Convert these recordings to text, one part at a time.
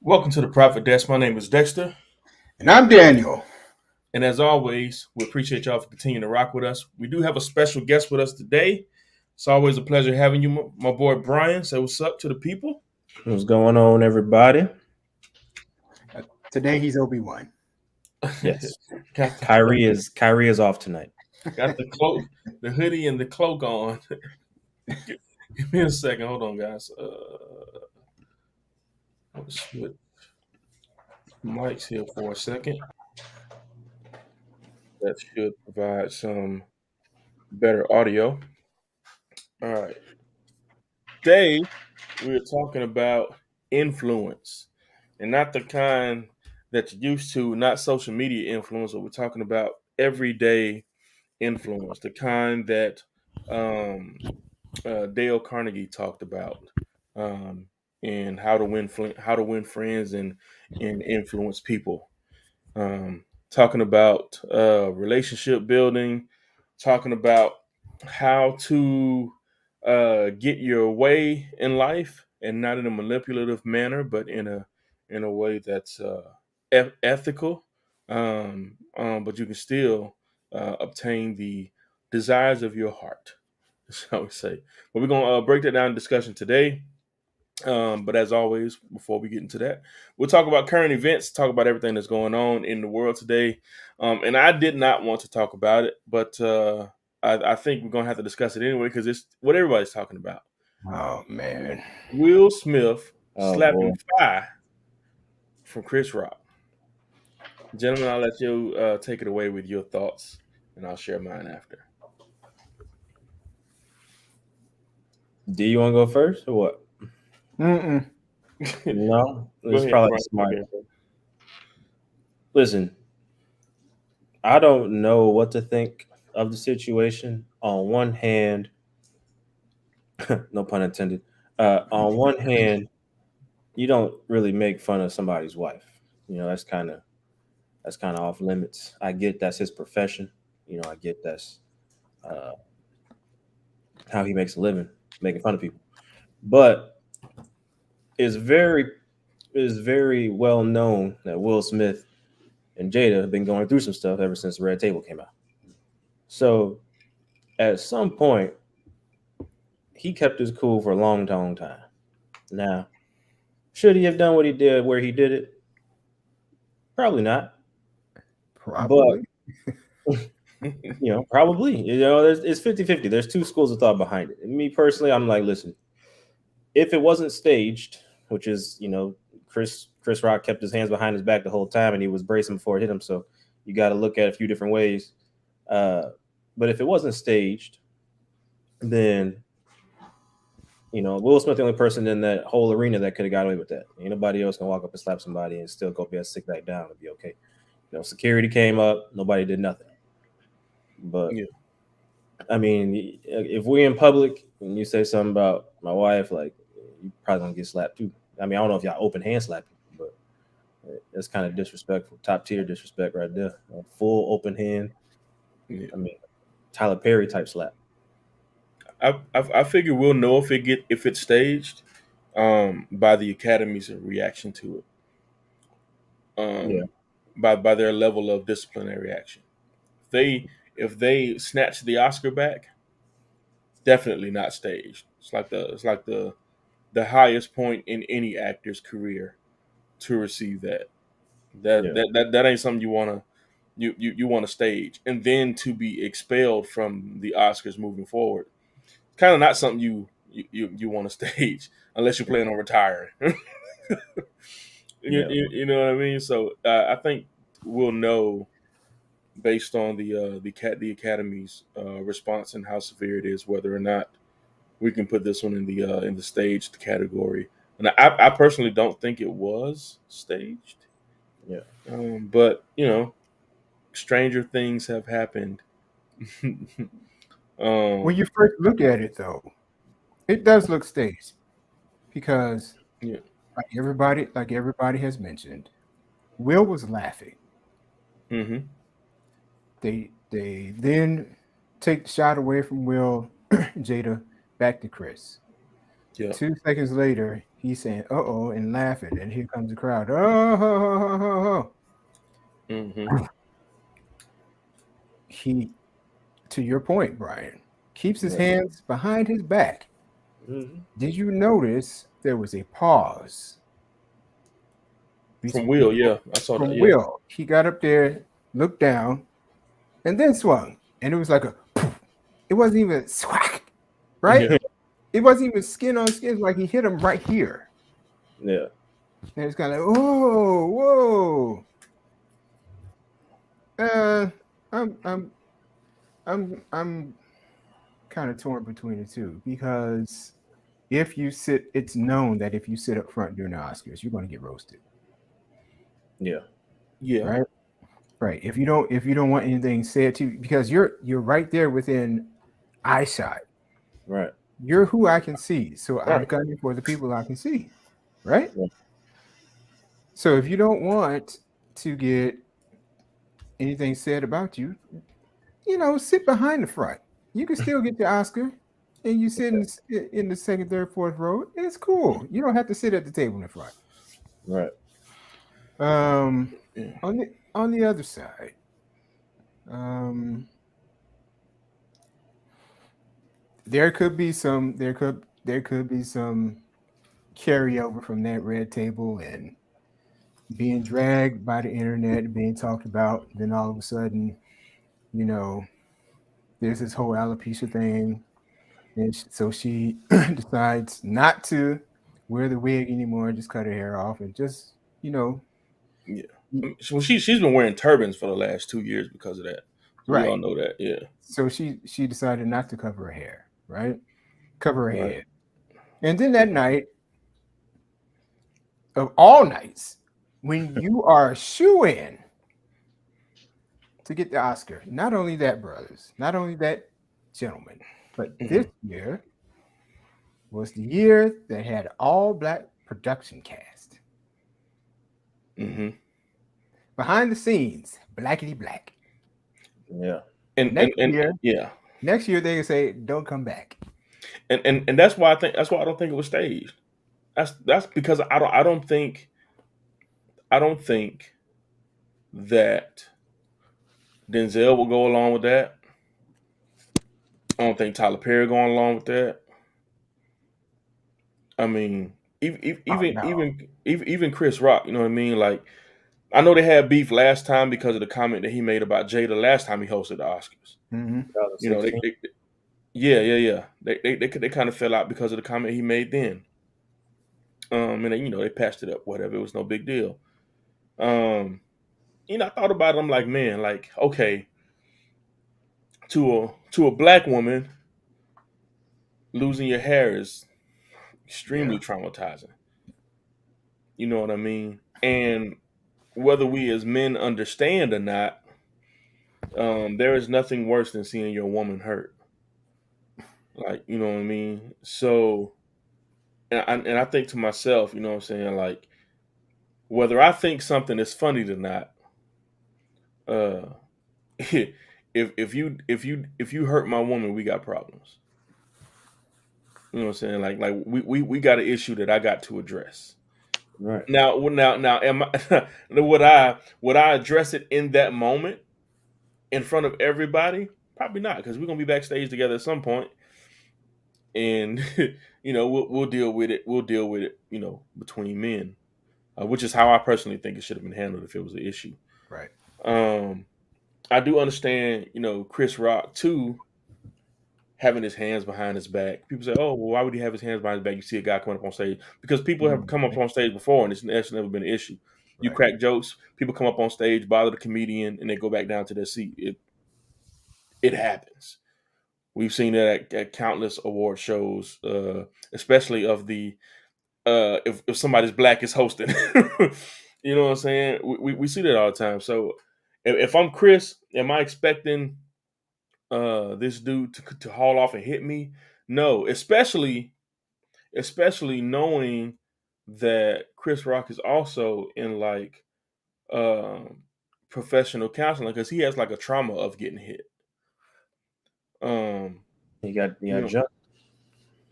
Welcome to the Profit Desk. My name is Dexter. And I'm Daniel. And as always, we appreciate y'all for continuing to rock with us. We do have a special guest with us today. It's always a pleasure having you, my boy Brian. Say what's up to the people. What's going on, everybody? Today he's Obi-Wan. Yes, got the Kyrie is off tonight. got the cloak, the hoodie, and the cloak on. Give me a second. Hold on, guys. Let's switch mics here for a second. That should provide some better audio. All right. Today, we're talking about influence and not the kind that you're used to, not social media influence, but we're talking about everyday influence, the kind that um, Dale Carnegie talked about, um, and how to win friends and influence people. Talking about relationship building, talking about how to get your way in life, and not in a manipulative manner, but in a way that's ethical. But you can still obtain the desires of your heart, shall we say? But we're gonna break that down in discussion today. But as always, before we get into that, we'll talk about current events, talk about everything that's going on in the world today. And I did not want to talk about it, but I think we're going to have to discuss it anyway because it's what everybody's talking about. Oh man. Will Smith Oh slapping boy, fire from Chris Rock. Gentlemen, I'll let you take it away with your thoughts, and I'll share mine after. do you want to go first or what? Mm-mm. No, Go it's ahead, probably Brian. smart. Go ahead. Listen, I don't know what to think of the situation. On one hand, no pun intended. On one hand, you don't really make fun of somebody's wife. You know, that's kind of off limits. I get that's his profession. I get that's uh, how he makes a living, making fun of people. But it's very well known that Will Smith and Jada have been going through some stuff ever since Red Table came out. So at some point, he kept his cool for a long, long time. Now, should he have done what he did where he did it? Probably not. But Probably. probably. It's 50-50. There's two schools of thought behind it. And me personally, I'm like, listen, if it wasn't staged, which is, Chris Rock kept his hands behind his back the whole time and he was bracing before it hit him. So you got to look at it a few different ways. But if it wasn't staged, then Will Smith the only person in that whole arena that could have got away with that. Ain't nobody else can walk up and slap somebody and still go be able to sit back down and be okay. Security came up, nobody did nothing. But Yeah. I mean, if we're in public and you say something about my wife, like you probably gonna get slapped too. I mean, I don't know if y'all open hand slap people, but that's kind of disrespectful, top tier disrespect right there. Full open hand. Yeah. I mean, Tyler Perry type slap. I figure we'll know if it's staged, by the Academy's reaction to it, Yeah, by their level of disciplinary action. If they snatch the Oscar back, definitely not staged. It's like the highest point in any actor's career to receive that. That yeah, that that, that ain't something you want to stage, and then to be expelled from the Oscars moving forward. Kind of not something you want to stage unless you're planning on retiring. you, yeah, you, you know what I mean? So I think we'll know based on the Academy's response and how severe it is, whether or not we can put this one in the staged category. And I personally don't think it was staged, yeah. but stranger things have happened. When um, you first look at it, though, it does look staged because, yeah, like everybody has mentioned, Will was laughing. hmm They then take the shot away from Will, Jada, back to Chris. yeah, 2 seconds later, he's saying "uh-oh" and laughing, and here comes the crowd. Oh, ho, ho, ho, ho, ho. Mm-hmm. He, to your point, Brian, keeps his Yeah. hands behind his back. Mhm. Did you notice there was a pause From between, Will, yeah, I saw that. from Yeah, Will? He got up there, looked down, and then swung, and it was like a. It wasn't even swack, right? yeah, It wasn't even skin on skin. It's like he hit him right here, Yeah. and it's kind of like, whoa, whoa. Uh, I'm, I'm, I'm kind of torn between the two because if you sit, it's known that if you sit up front during the Oscars, you're going to get roasted, Yeah. yeah. right? Right. If you don't want anything said to you, because you're right there within eyesight. Right. You're who I can see, so I'm Right. gunning for the people I can see, right? Yeah. So if you don't want to get anything said about you, sit behind the front. You can still get the Oscar, and you sit in the second, third, fourth row. It's cool. You don't have to sit at the table in the front. Right. Um, Yeah. on the other side, um, there could be some carryover from that red table and being dragged by the internet, being talked about. Then all of a sudden, you know, there's this whole alopecia thing, and so she decides not to wear the wig anymore, just cut her hair off, and just you know, Yeah. I mean, she's been wearing turbans for the last 2 years because of that. We all right. know that. Yeah. So she decided not to cover her hair, right? Cover her Right. head, and then that night of all nights, when you are shoe in to get the Oscar, not only that, brothers, not only that, gentlemen, but this year was the year that had all black production cast. Mm-hmm. Behind the scenes, blackity black. Yeah. And and Next and year, yeah. next year they can say, "Don't come back." And that's why I don't think it was staged. That's because I don't think that Denzel will go along with that. I don't think Tyler Perry going along with that. I mean, Oh no. even Chris Rock, you know what I mean? Like, I know they had beef last time because of the comment that he made about Jada last time he hosted the Oscars. Hmm. You know, 2016. yeah, yeah, yeah. They kind of fell out because of the comment he made then. And they patched it up, whatever. It was no big deal. Um, I thought about it. I'm like, man, like, okay, to a black woman, losing your hair is Yeah. extremely traumatizing. You know what I mean? And whether we as men understand or not, there is nothing worse than seeing your woman hurt. Like, you know what I mean? So, and I think to myself, you know what I'm saying? Like, whether I think something is funny or not, uh, if you hurt my woman, we got problems. You know what I'm saying? Like we got an issue that I got to address. Right. Now, am I would I address it in that moment in front of everybody? Probably not, because we're gonna be backstage together at some point, and we'll deal with it. We'll deal with it, between men, which is how I personally think it should have been handled if it was an issue. Right. Um, I do understand, Chris Rock too, having his hands behind his back. People say, "Oh, well, why would he have his hands behind his back?" You see a guy coming up on stage because people have come up Mhm. on stage before, and that's never been an issue. You Right. crack jokes, people come up on stage, bother the comedian, and they go back down to their seat. It happens. We've seen that at countless award shows, especially of the if somebody's black is hosting. You know what I'm saying? We see that all the time. So if I'm Chris, am I expecting this dude to haul off and hit me? No, especially knowing that Chris Rock is also in like um professional counseling because he has like a trauma of getting hit. Um, You got you know, jumped.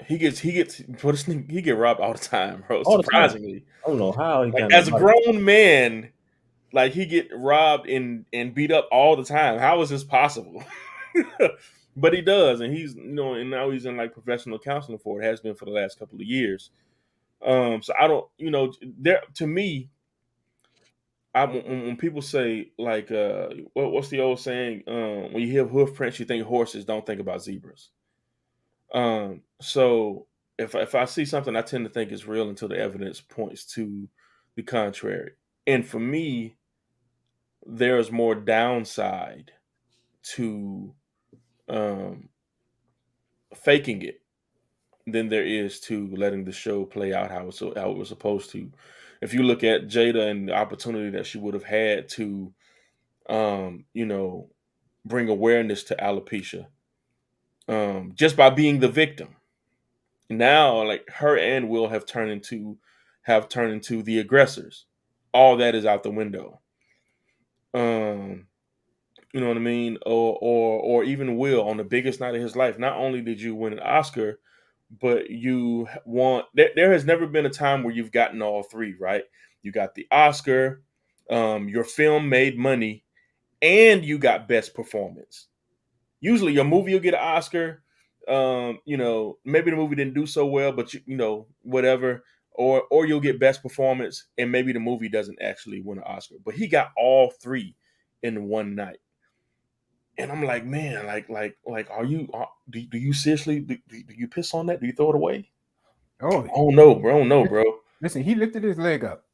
he gets he get robbed all the time, bro. all the time. Surprisingly, I don't know how he like can't. as a grown man, like he get robbed and beat up all the time. How is this possible? But he does, and he's and now he's in like professional counseling for it. Has been for the last couple of years. So I don't, there to me, when people say like, what's the old saying? When you hear hoof prints, you think horses. Don't think about zebras. So if I see something, I tend to think it's real until the evidence points to the contrary. And for me, there's more downside to um, faking it than there is to letting the show play out how it was supposed to. If you look at Jada and the opportunity that she would have had to, um, you know, bring awareness to alopecia, just by being the victim. Now, like her and Will have turned into the aggressors. All that is out the window. Um, you know what I mean? Or even Will on the biggest night of his life. Not only did you win an Oscar, but you want there has never been a time where you've gotten all three, right? You got the Oscar, your film made money, and you got best performance. Usually your movie will get an Oscar. Maybe the movie didn't do so well, but whatever. Or you'll get best performance, and maybe the movie doesn't actually win an Oscar. But he got all three in one night. And I'm like, man, do you seriously do you piss on that? Do you throw it away? Oh, I don't know, bro. I don't know, bro. listen, he lifted his leg up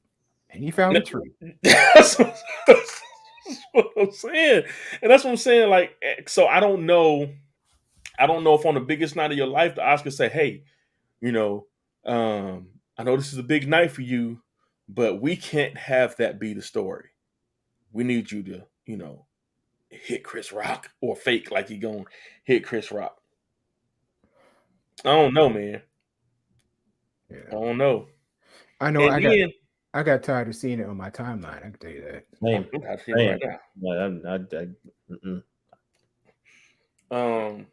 and he found a tree. That's what I'm saying. And that's what I'm saying. Like, so I don't know. I don't know if on the biggest night of your life, the Oscars say, hey, you know, I know this is a big night for you, but we can't have that be the story. We need you to, hit Chris Rock or fake like he gonna hit Chris Rock. I don't know, man. Yeah. I don't know. I know. And I got tired of seeing it on my timeline. I can tell you that. Same. I'm not seeing it right Mm-mm. now.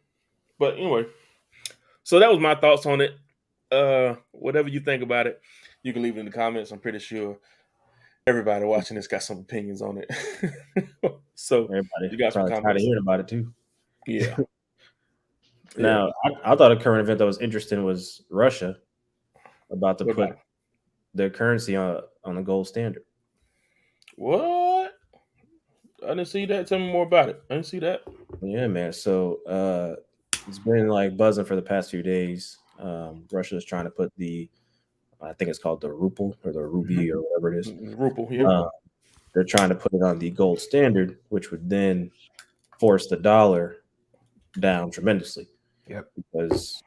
But anyway, so that was my thoughts on it. Whatever you think about it, you can leave it in the comments. I'm pretty sure everybody watching this got some opinions on it. So Everybody you got some probably tired of comments. hearing about it too. Yeah. Now, I thought a current event that was interesting was Russia about to What put about their currency on the gold standard. what? I didn't see that. Tell me more about it. I didn't see that. Yeah, man. So it's been like buzzing for the past few days. Russia is trying to put I think it's called the ruble or the ruby or whatever it is. Rupel, yeah. They're trying to put it on the gold standard, which would then force the dollar down tremendously. Yep. Because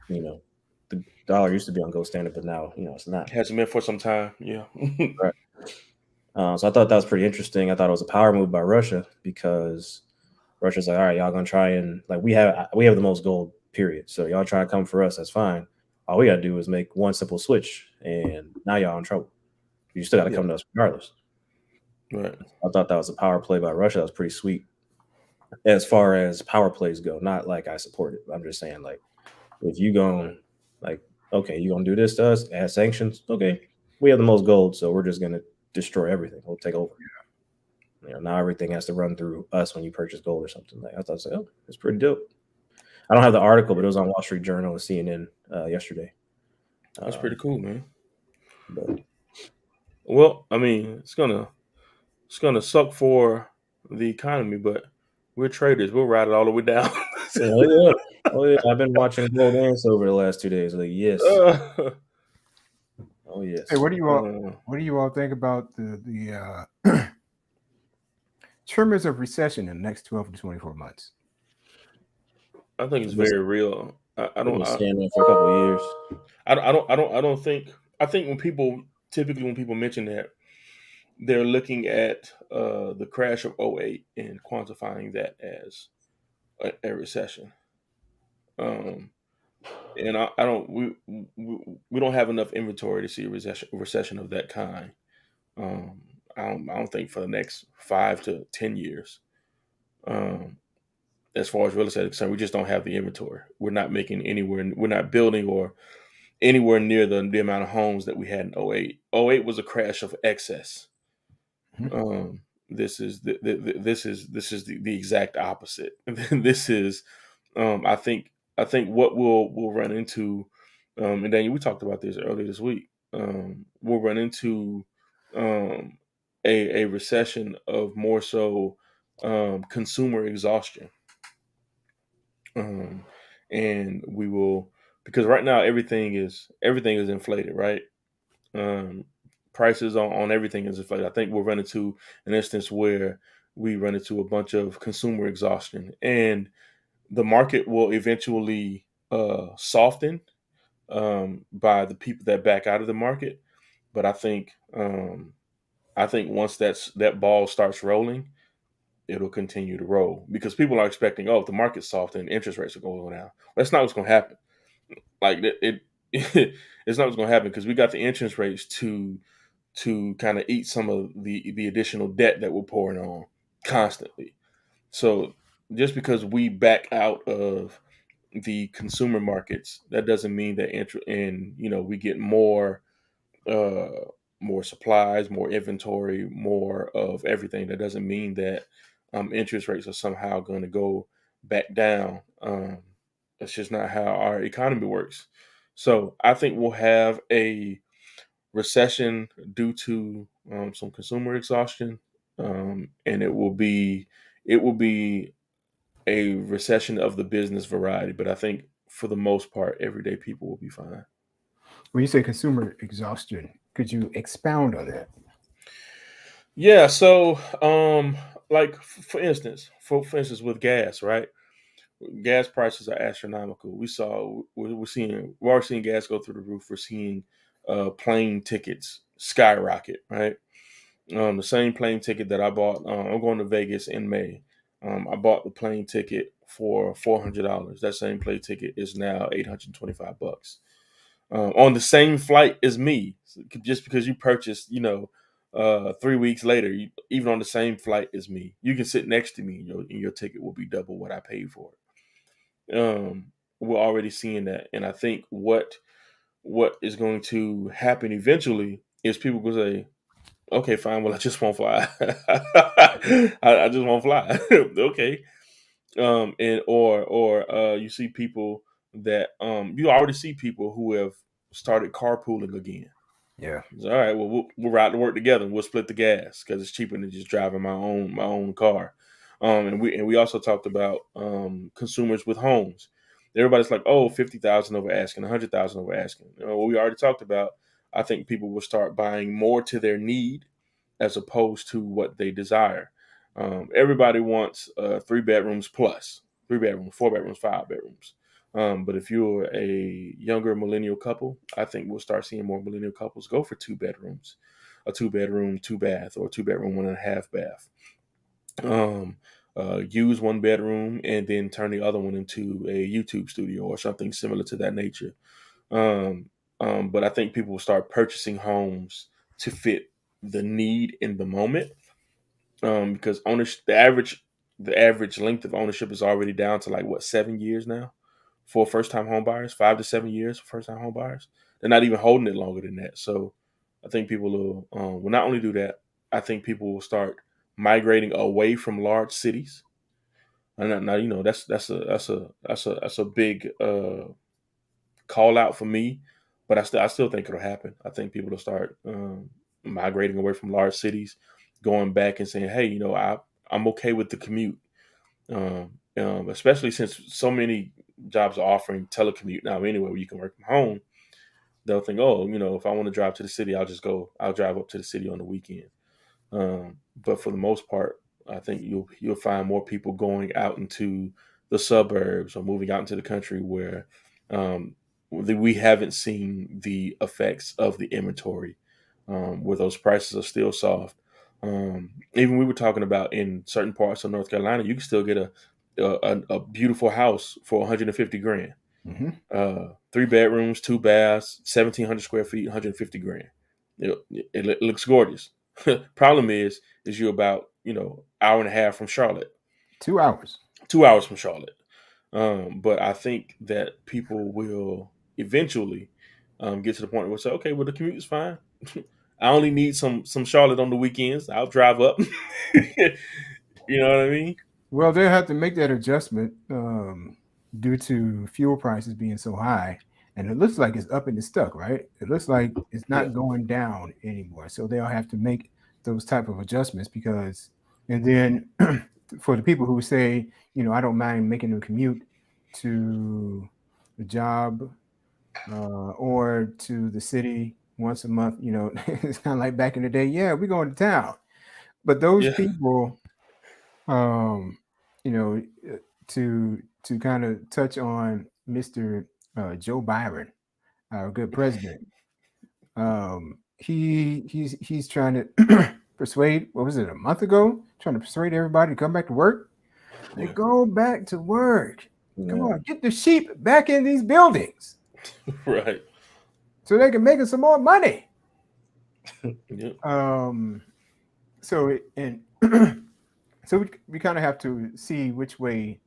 the dollar used to be on gold standard, but now it's not. It hasn't been for some time. Yeah. Right. So I thought that was pretty interesting. I thought it was a power move by Russia because Russia's like, all right, y'all gonna try and like we have the most gold, period. So y'all try to come for us, that's fine. All we gotta do is make one simple switch, and now y'all in trouble. You still gotta come to us regardless. Right. I thought that was a power play by Russia. That was pretty sweet. As far as power plays go, not like I support it. I'm just saying, like, if you going like, okay, you gonna do this to us, add sanctions, okay. We have the most gold, so we're just gonna destroy everything. We'll take over. Now everything has to run through us when you purchase gold or something. Like I thought, oh, it's pretty dope. I don't have the article, but it was on Wall Street Journal and CNN yesterday. That's pretty cool, man. But Well, I mean, it's gonna suck for the economy, but we're traders. We'll ride it all the way down. oh yeah, I've been watching gold and silver the last 2 days. Like yes, oh yes. Hey, what do you all think about the tremors of recession in the next 12 to 24 months? I think it's very real. I don't stand there for a couple of years. I don't think. I think when people mention that, they're looking at the crash of 08 and quantifying that as a recession. And I don't we don't have enough inventory to see a recession of that kind. I don't think for the next 5 to 10 years. as far as real estate is concerned. We just don't have the inventory. We're not making anywhere. We're not building or anywhere near the amount of homes that we had in '08. '08 was a crash of excess. Mhm. This is the exact opposite. This is, I think what we'll run into, and Daniel, we talked about this earlier this week. We'll run into um, a recession of more so consumer exhaustion, um, and we will, because right now everything is inflated, right? Um, Prices on everything is inflated. I think we'll run into an instance where we run into a bunch of consumer exhaustion, and the market will eventually soften by the people that back out of the market. But I think once that ball starts rolling, it'll continue to roll because people are expecting, oh, if the market's soft and interest rates are going to go down. That's not what's going to happen. Like it's not what's going to happen because we got the interest rates to kind of eat some of the additional debt that we're pouring on constantly. So just because we back out of the consumer markets, that doesn't mean that we get uh, more supplies, more inventory, more of everything. That doesn't mean that interest rates are somehow going to go back down. That's just not how our economy works. So I think we'll have a recession due to some consumer exhaustion, and it will be a recession of the business variety. But I think for the most part, everyday people will be fine. When you say consumer exhaustion, could you expound on that? Yeah. So, like for instance, with gas, right? Gas prices are astronomical. We're already seeing gas go through the roof. We're seeing plane tickets skyrocket, right? The same plane ticket that I bought. I'm going to Vegas in May. I bought the plane ticket for $400. That same plane ticket is now $825 on the same flight as me. So just because you purchased, 3 weeks later, even on the same flight as me, you can sit next to me, and your ticket will be double what I paid for it. We're already seeing that, and I think what is going to happen eventually is people will say, okay, fine. Well, I just won't fly. I just won't fly. Okay. And or you see people that you already see people who have started carpooling again. Yeah. It's all right. Well, we'll ride to work together. And we'll split the gas because it's cheaper than just driving my own car. And we also talked about consumers with homes. Everybody's like, oh, 50,000 over asking, 100,000 over asking. What we already talked about. I think people will start buying more to their need as opposed to what they desire. Everybody wants 3 bedrooms plus 3 bedrooms, 4 bedrooms, 5 bedrooms. But if you're a younger millennial couple, I think we'll start seeing more millennial couples go for 2 bedrooms, a 2 bedroom, 2 bath, or a 2 bedroom, 1.5 bath. Um, Use 1 bedroom and then turn the other one into a YouTube studio or something similar to that nature. Um, but I think people will start purchasing homes to fit the need in the moment, because ownership, the average length of ownership is already down to like what 7 years now for first time home buyers, 5 to 7 years for first time home buyers. They're not even holding it longer than that. So I think people will not only do that. I think people will start migrating away from large cities. And now that's a big call out for me, but I still think it'll happen. I think people will start migrating away from large cities, going back and saying, "Hey, I'm okay with the commute." Especially since so many jobs are offering telecommute now anyway, where you can work from home. They'll think, "Oh, if I want to drive to the city, I'll drive up to the city on the weekend." But for the most part, I think you'll find more people going out into the suburbs or moving out into the country where um, we haven't seen the effects of the inventory, where those prices are still soft. Even we were talking about in certain parts of North Carolina, you can still get a beautiful house for 150 grand. Hmm. 3 bedrooms, 2 baths, 1,700 square feet, 150 grand. It looks gorgeous. Problem is you're about hour and a half from Charlotte. 2 hours. 2 hours from Charlotte. But I think that people will eventually get to the point where say, okay, well the commute is fine. I only need some Charlotte on the weekends. I'll drive up. You know what I mean? Well, they'll have to make that adjustment due to fuel prices being so high. And it looks like it's up and it's stuck, right? It looks like it's Yeah. not going down anymore. So they'll have to make those type of adjustments because, and then for the people who say, I don't mind making a commute to the job or to the city once a month, it's kind of like back in the day. Yeah, we're going to town. But those Yeah. people, um, you know, to kind of touch on Mr. Joe Byron, our good president. He's trying to persuade. What was it, a month ago? Trying to persuade everybody to come back to work. They go back to work. Come Yeah. on, get the sheep back in these buildings Right. so they can make us some more money. Yeah. So so we kind of have to see which way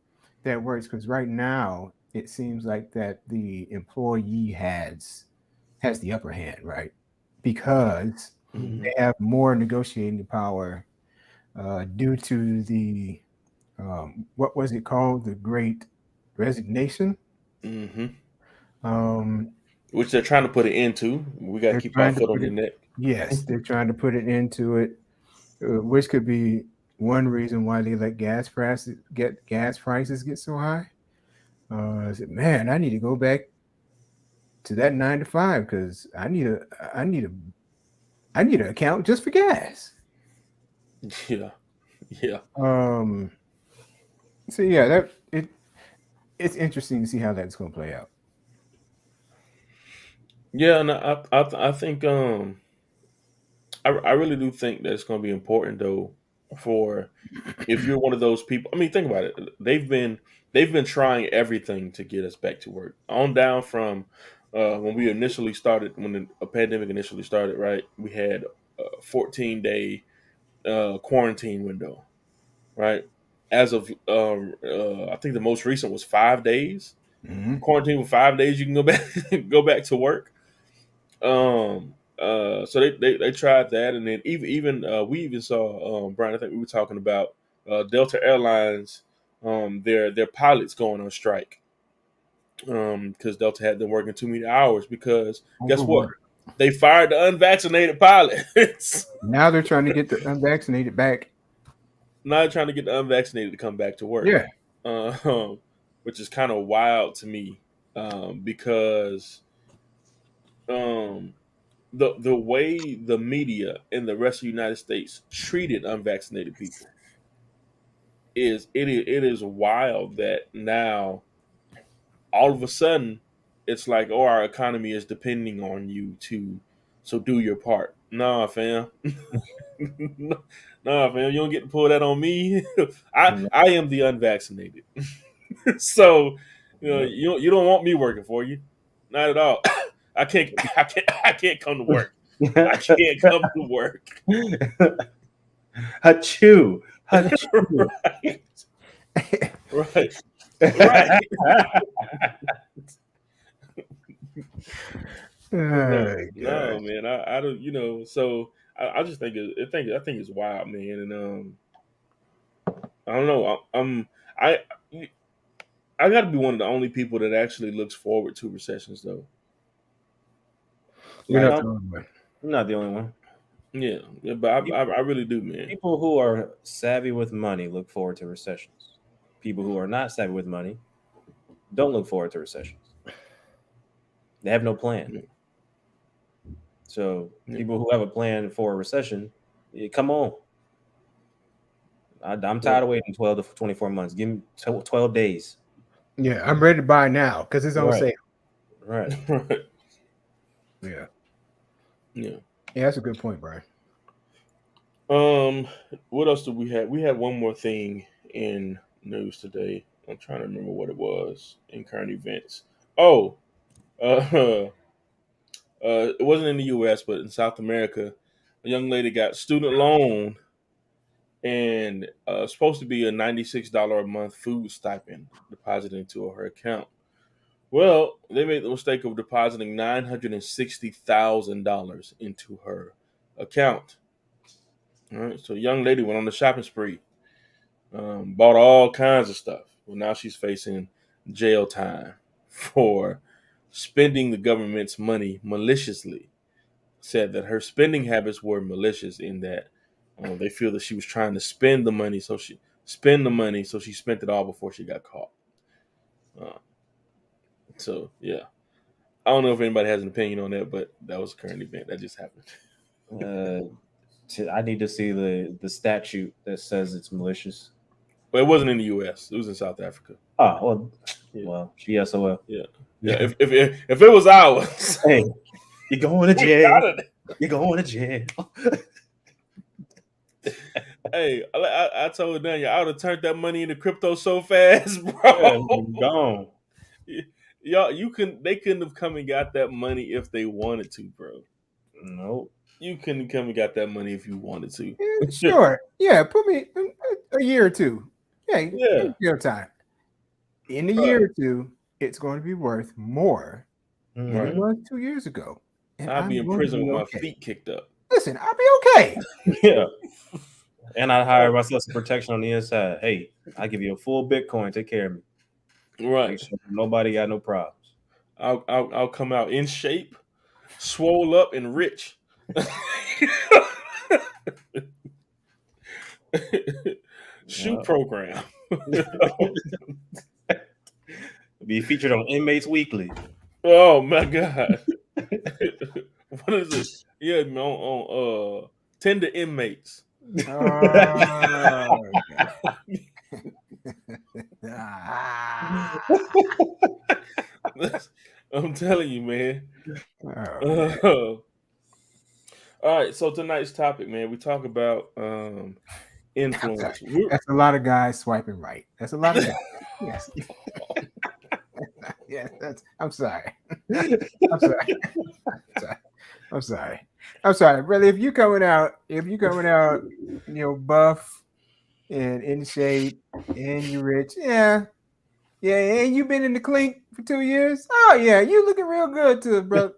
that works because right now it seems like that the employee has the upper hand, right? Because Mhm. they have more negotiating power due to the what was it called, the Great Resignation. Hmm. Um, Which they're trying to put it into. We got to they're keep our trying to foot on put the it. neck. Yes, they're trying to put it into it, which could be one reason why they let gas prices get so high. I said, man, I need to go back to that 9 to 5 because I need an account just for gas. Yeah. Yeah. Um, so yeah, it's interesting to see how that's going to play out. Yeah, and I think I really do think that it's going to be important though for if you're one of those people. I mean, think about it. They've been trying everything to get us back to work. On down from when we initially started, when the pandemic initially started, right? We had a 14-day quarantine window, right? As of I think the most recent was 5 days. Mm-hmm. Quarantine for 5 days, you can go back go back to work. So they tried that, and then even we even saw Brian. I think we were talking about Delta Airlines. Their pilots going on strike because Delta had them working too many hours. Because guess what? Overwork. They fired the unvaccinated pilots. Now they're trying to get the unvaccinated back. Now they're trying to get the unvaccinated to come back to work, Yeah. um, which is kind of wild to me because um, the way the media in the rest of the United States treated unvaccinated people it is wild that now all of a sudden it's like, oh, our economy is depending on you to so do your part. Nah, fam. Nah, fam, you don't get to pull that on me. I am the unvaccinated. So you don't want me working for you. Not at all. I can't come to work. I can't come to work. Achoo. Achoo. Right. Right. Right. No, Oh, no, gosh. man. I don't. So I just think it's wild, man. And I don't know. I I got to be one of the only people that actually looks forward to recessions, though. You're not Like, the only one. I'm not the only one. yeah, but I really do, man. People who are savvy with money look forward to recessions. People who are not savvy with money don't look forward to recessions. They have no plan. Yeah, So yeah. people who have a plan for a recession, come on. I'm Right. tired of waiting 12 to 24 months. Give me 12 days. Yeah, I'm ready to buy now because it's on Right. sale. Right. Right. Yeah. Yeah. Yeah, that's a good point, Brian. What else did we have? We had one more thing in news today. I'm trying to remember what it was in current events. Oh, uh, it wasn't in the U.S., but in South America, a young lady got student loan and supposed to be a $96 a month food stipend deposited into her account. Well, they made the mistake of depositing $960,000 into her account. All right, so the young lady went on the shopping spree, bought all kinds of stuff. Well, now she's facing jail time for spending the government's money maliciously. Said that her spending habits were malicious in that they feel that she was trying to spend the money, so she spent it all before she got caught. Uh, so yeah, I don't know if anybody has an opinion on that, but that was a current event that just happened. I need to see the statute that says it's malicious. But it wasn't in the U.S. It was in South Africa. Oh well, Yeah. well, GSOL. Yeah. Yeah. If it was ours, Hey, you're going to we jail. got it. You're going to jail. Hey, I told Daniel I would have turned that money into crypto so fast, bro. Yeah, gone. Y'all, they couldn't have come and got that money if they wanted to, bro. Nope. You couldn't come and got that money if you wanted to. Yeah, sure. Yeah, put me a year or two. Yeah, Yeah. your time. In a year or two, it's going to be worth more than Right. it was 2 years ago. And I'd be in going to prison be with my okay. feet kicked up. Listen, I'll be okay. Yeah. And I hire myself some protection on the inside. Hey, I give you a full Bitcoin. Take care of me. Right. Make sure nobody got no problems. I'll come out in shape, swole up, and rich. Shoe program. Be featured on Inmates Weekly. Oh my god. What is it? Yeah, on Tender Inmates. Oh, I'm telling you, man. oh, All right, so tonight's topic, man, we talk about influence. that's a lot of guys swiping right. That's a lot of guys. Yes. Yeah, I'm sorry. I'm sorry. I'm sorry, brother. If you coming out, buff and in shape and you rich, yeah, and you've been in the clink for 2 years. Oh yeah, you looking real good to bro.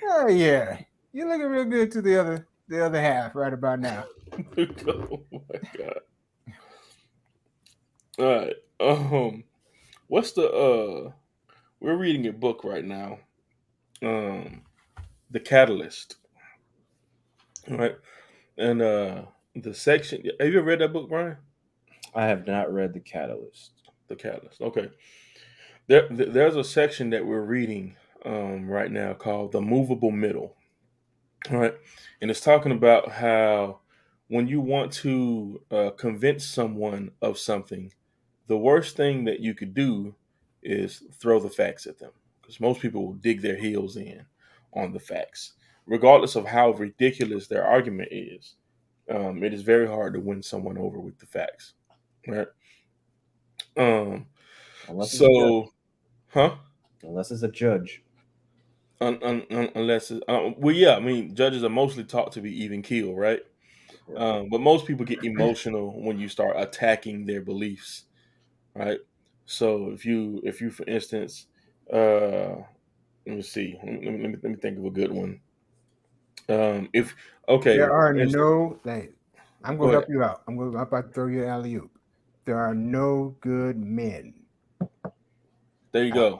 Oh yeah, you looking real good to the other half right about now. Oh my god. All right. What's the we're reading a book right now. The Catalyst. All right. And the section, have you ever read that book, Brian? I have not read The Catalyst. The Catalyst. Okay. There's a section that we're reading right now called The Movable Middle. All right. And it's talking about how when you want to convince someone of something, the worst thing that you could do is throw the facts at them, because most people will dig their heels in on the facts, regardless of how ridiculous their argument is. It is very hard to win someone over with the facts, right? Unless it's a judge. Unless well, yeah, I mean, judges are mostly taught to be even keel, right? But most people get emotional when you start attacking their beliefs, right? So if you for instance, let me see, let me think of a good one. If okay, There are for instance- no. I'm Go going to ahead. help you out. I'm about to throw you an alley oop. There are no good men. There you go.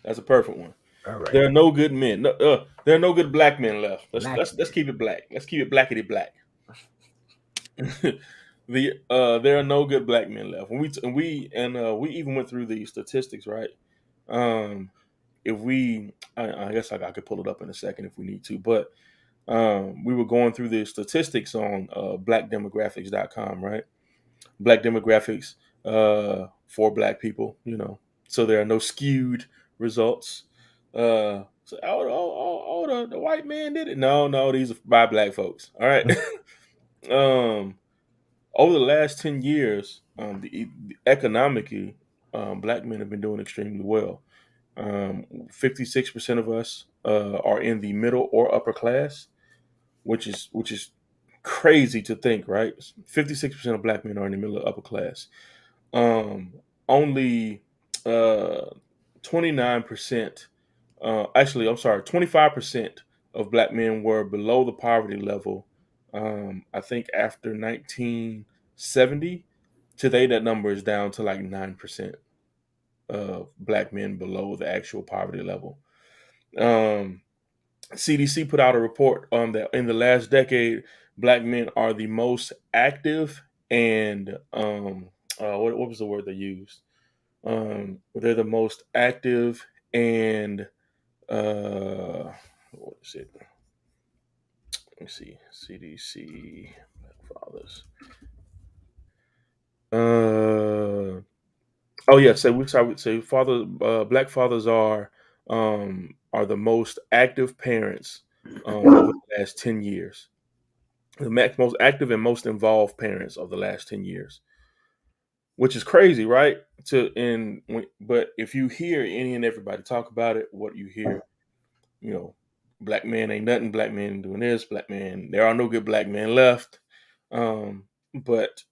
That's a perfect one. All right. There are no good men. No, there are no good black men left. Black Let's keep it black. Let's keep it blackety black. There are no good black men left. We even went through the statistics, right? If we, I guess I could pull it up in a second if we need to, but we were going through the statistics on blackdemographics.com, right? Black demographics for black people, so there are no skewed results. So the white man did it. No, these are by black folks. All right. Over the last 10 years, economically, black men have been doing extremely well. 56% of us are in the middle or upper class, which is crazy to think, right? 56% of black men are in the middle of upper class. Only 29%, actually, I'm sorry, 25% of black men were below the poverty level. I think after 1970, today that number is down to like 9% of black men below the actual poverty level. Um, CDC put out a report on that in the last decade, black men are the most active and what was the word they used? They're the most active and what is it? Let me see. CDC fathers. Oh yeah. So I would say black fathers are the most active parents over the last 10 years. The most active and most involved parents of the last 10 years, which is crazy, right? But if you hear any and everybody talk about it, what you hear, you know, black men ain't nothing, black men doing this, black men, there are no good black men left. But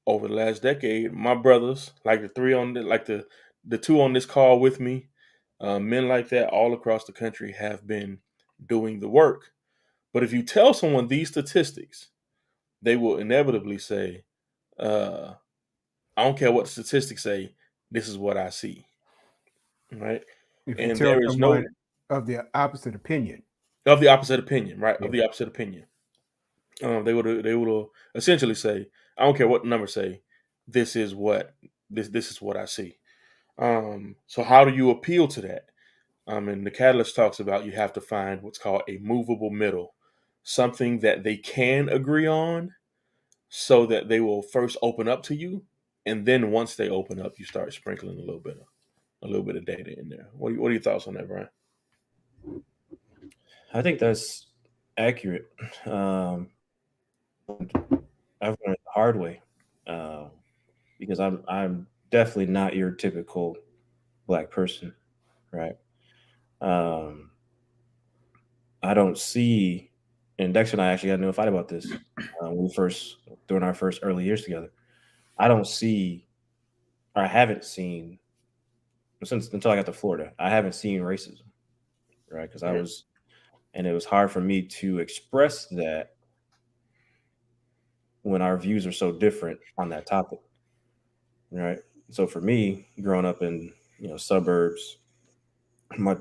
over the last decade, my brothers, like the two on this call with me, men like that all across the country have been doing the work. But if you tell someone these statistics, they will inevitably say, I don't care what the statistics say, this is what I see. Right? If you And tell there is no someone of the opposite opinion, of the opposite opinion, right? yeah. Of the opposite opinion. They would essentially say, I don't care what the numbers say, this is what this is what I see. So how do you appeal to that? And the catalyst talks about you have to find what's called a movable middle, something that they can agree on, so that they will first open up to you, and then once they open up, you start sprinkling a little bit of data in there. What are your thoughts on that, Brian? I think that's accurate. I've learned the hard way, uh, because I'm definitely not your typical black person, right? Um, I don't see, and Dexter and I actually got into a fight about this when we first during our first early years together. I don't see, or I haven't seen since until I got to Florida. I haven't seen racism, right? Because I Right. was, and it was hard for me to express that when our views are so different on that topic, right? So for me, growing up in suburbs,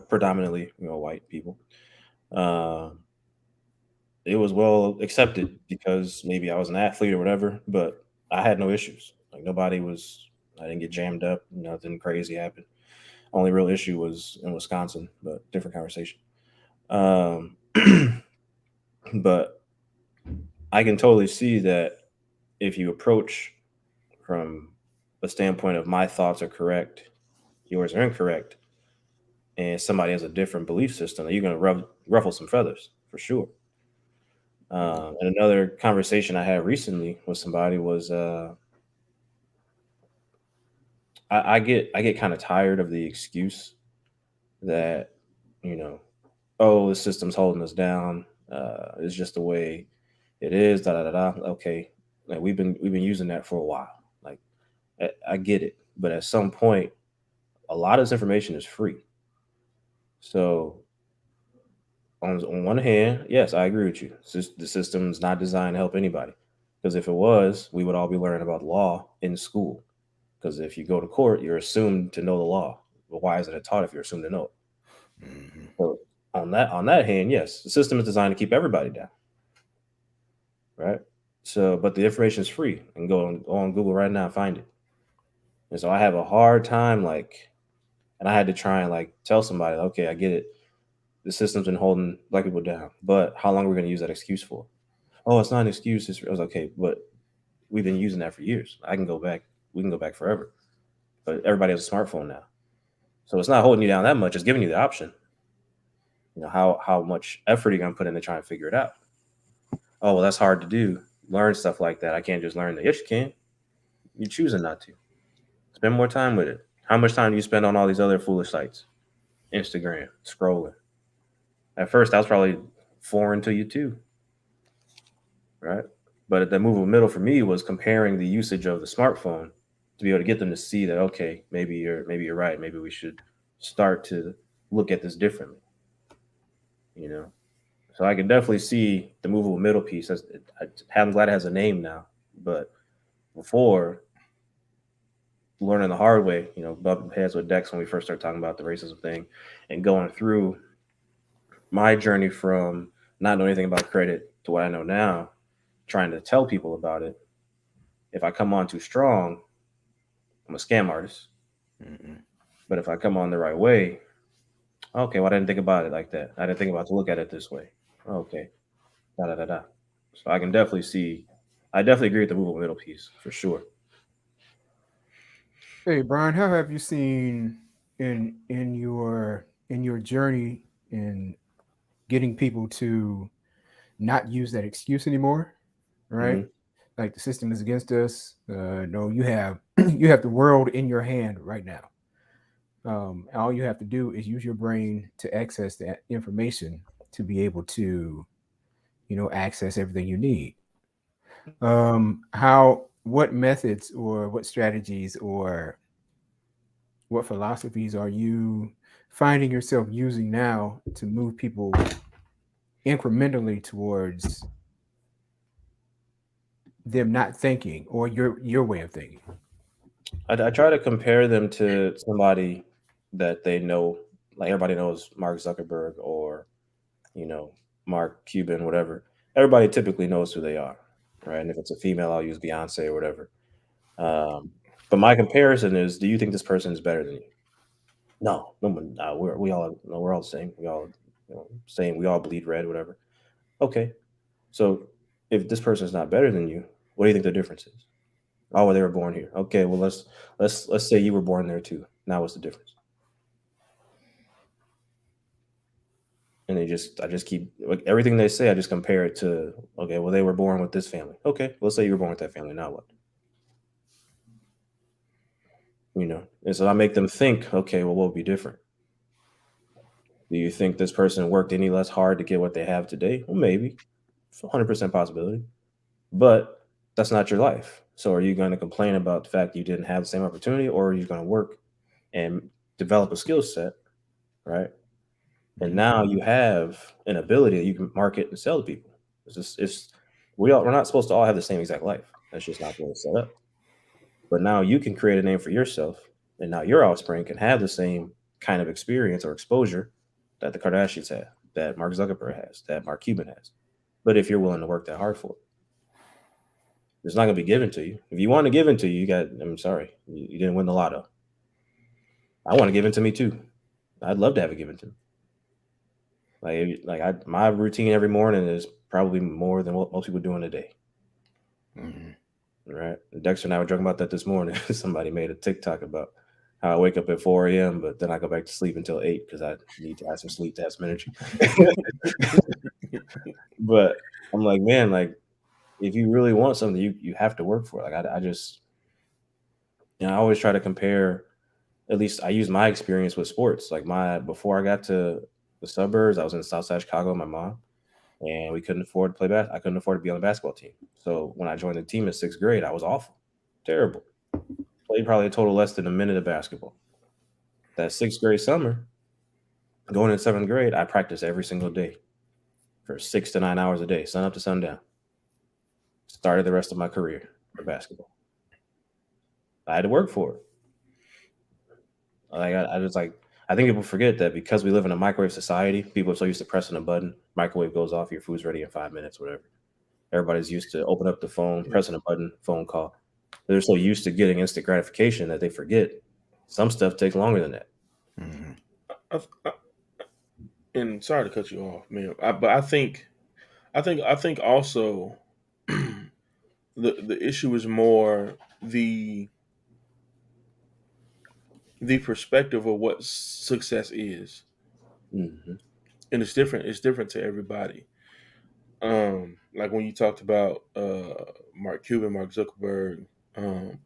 predominantly white people, uh, it was well accepted because maybe I was an athlete or whatever, but I had no issues. Like nobody was, I didn't get jammed up, nothing crazy happened. Only real issue was in Wisconsin, but different conversation. Um, but I can totally see that if you approach from a standpoint of my thoughts are correct, yours are incorrect, and somebody has a different belief system, you're going to ruffle some feathers for sure. And another conversation I had recently with somebody was, I get kind of tired of the excuse that you know, oh, the system's holding us down. It's just the way it is. Da da da da. Okay, like we've been using that for a while. Like I get it, but at some point, a lot of this information is free. So on one hand, yes, I agree with you. The system's not designed to help anybody. Because if it was, we would all be learning about law in school. Because if you go to court, you're assumed to know the law. But why isn't it taught if you're assumed to know it? Mhm. So on that hand, yes, the system is designed to keep everybody down, right? So, but the information is free. I can go on Google right now and find it. And so I have a hard time, like, and I had to try and like tell somebody, okay, I get it. The system's been holding black people down, but how long are we going to use that excuse for? Oh, it's not an excuse. I was okay, but we've been using that for years. I can go back. We can go back forever. But everybody has a smartphone now, so it's not holding you down that much. It's giving you the option. How much effort are you going to put in to try and figure it out? Oh, well, that's hard to do. Learn stuff like that. I can't just learn that. Yes, you can. You're choosing not to. Spend more time with it. How much time do you spend on all these other foolish sites? Instagram, scrolling. At first, that was probably foreign to you too. right? But the movable middle for me was comparing the usage of the smartphone to be able to get them to see that, okay, maybe you're right. Maybe we should start to look at this differently, you know. So I can definitely see the movable middle piece. I'm glad it has a name now, but before, learning the hard way, bumping heads with Dex when we first started talking about the racism thing, and going through my journey from not knowing anything about credit to what I know now, trying to tell people about it. If I come on too strong, I'm a scam artist. Mm-mm. But if I come on the right way, okay, well, I didn't think about it like that. I didn't think about to look at it this way. Okay, da da da da. So I can definitely see. I definitely agree with the movable middle piece for sure. Hey Brian, how have you seen in your journey in getting people to not use that excuse anymore, right? Hmm. Like the system is against us. No, you have you have the world in your hand right now. All you have to do is use your brain to access that information to be able to, access everything you need. What methods or what strategies or what philosophies are you finding yourself using now to move people incrementally towards them not thinking or your way of thinking? I try to compare them to somebody that they know, like everybody knows Mark Zuckerberg or you know Mark Cuban, whatever. Everybody typically knows who they are, right? And if it's a female, I'll use Beyonce or whatever. Um, but my comparison is: do you think this person is better than you? No, no one. No, we all no, we're all the same. We all same. We all bleed red, whatever. Okay, so if this person is not better than you, what do you think the difference is? Oh, well, they were born here. Okay, well let's say you were born there too. Now what's the difference? And I just keep like everything they say. I just compare it to okay. Well, they were born with this family. Okay, let's say you were born with that family. Now what? And so I make them think. Okay, well, what would be different? Do you think this person worked any less hard to get what they have today? Well, maybe, it's 100% possibility. But that's not your life. So are you going to complain about the fact you didn't have the same opportunity, or are you going to work and develop a skill set, right? And Mhm. now you have an ability that you can market and sell to people. We're not supposed to all have the same exact life. That's just not the way it's set up. But now you can create a name for yourself, and now your offspring can have the same kind of experience or exposure that the Kardashians have, that Mark Zuckerberg has, that Mark Cuban has. But if you're willing to work that hard for it, it's not going to be given to you. If you want to give it to you, I'm sorry, you didn't win the lotto. I want to give it to me too. I'd love to have it given to me. My routine every morning is probably more than what most people do in a day. Mhm. Right? Dexter and I were joking about that this morning. Somebody made a TikTok about how I wake up at 4 a.m., but then I go back to sleep until 8 because I need to have some sleep to have some energy. But I'm like, man, like if you really want something, you have to work for it. Like I just, I always try to compare. At least I use my experience with sports. Like before I got to the suburbs, I was in Southside Chicago with my mom, and we couldn't afford to play I couldn't afford to be on the basketball team. So when I joined the team in sixth grade, I was awful, terrible. Played probably a total less than a minute of basketball. That sixth grade summer, going in seventh grade, I practiced every single day for 6 to 9 hours a day, sun up to sundown. Started the rest of my career for basketball. I had to work for it. I just like I think people forget that because we live in a microwave society, people are so used to pressing a button, microwave goes off, your food's ready in 5 minutes, whatever. Everybody's used to open up the phone, pressing a button, phone call. They're so used to getting instant gratification that they forget some stuff takes longer than that. Mhm. I, and sorry to cut you off, man. But I think also the issue is more the perspective of what success is, Hmm. and it's different. It's different to everybody. Like when you talked about Mark Cuban, Mark Zuckerberg, um,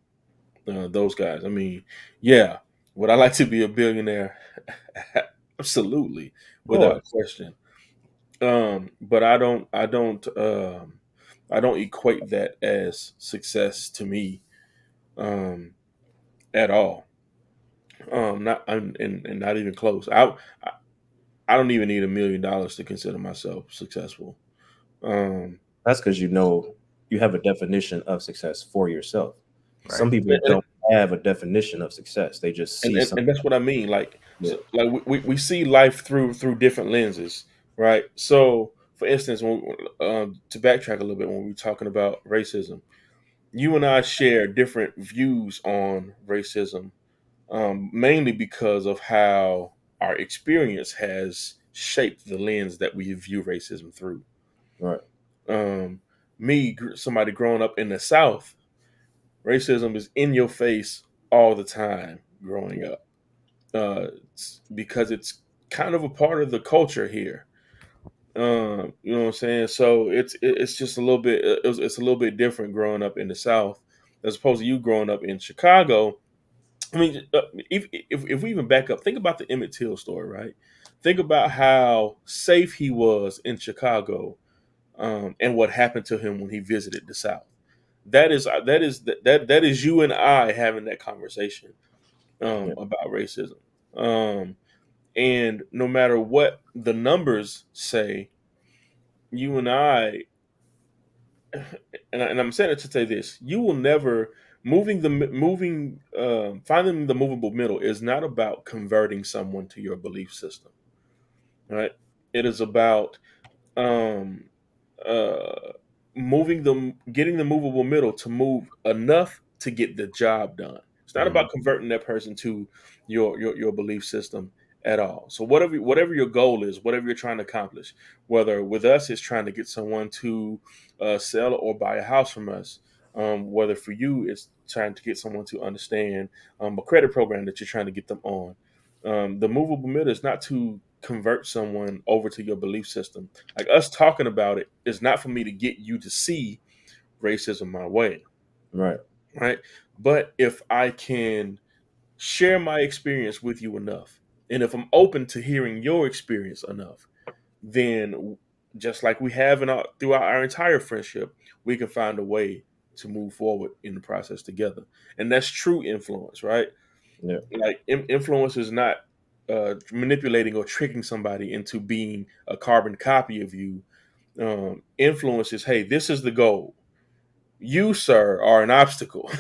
those guys. I mean, yeah, would I like to be a billionaire? Absolutely, Of without course. question. But I don't. I don't equate that as success to me, um, at all. Not and not even close. I don't even need $1 million to consider myself successful. Um, That's because you know you have a definition of success for yourself. Some Right. people and, don't have a definition of success. They just and, see and, something. and that's what I mean. Like, Yeah. like we see life through different lenses, right? So, for instance, to backtrack a little bit, when we are talking about racism, you and I share different views on racism, mainly because of how our experience has shaped the lens that we view racism through. Right. Um, somebody growing up in the South, racism is in your face all the time growing Yeah. up, because it's kind of a part of the culture here. You know what I'm saying? So it's just a little bit it's a little bit different growing up in the South as opposed to you growing up in Chicago. I mean, if we even back up, think about the Emmett Till story, right? Think about how safe he was in Chicago, and what happened to him when he visited the South. That is you and I having that conversation, Yeah. about racism. Um, and no matter what the numbers say, you and I, and I'm saying it to say this: you will never finding the movable middle is not about converting someone to your belief system, right? It is about, um, uh, getting the movable middle to move enough to get the job done. It's not Mhm. about converting that person to your belief system at all. So whatever your goal is, whatever you're trying to accomplish, whether with us it's trying to get someone to, sell or buy a house from us, whether for you it's trying to get someone to understand, a credit program that you're trying to get them on. The movable middle is not to convert someone over to your belief system. Like, us talking about it is not for me to get you to see racism my way, Right. right? But if I can share my experience with you enough, and if I'm open to hearing your experience enough, then, just like we have throughout our entire friendship, we can find a way to move forward in the process together. And that's true influence, right? Yeah. Like, influence is not, manipulating or tricking somebody into being a carbon copy of you. Influence is, hey, this is the goal. You, sir, are an obstacle.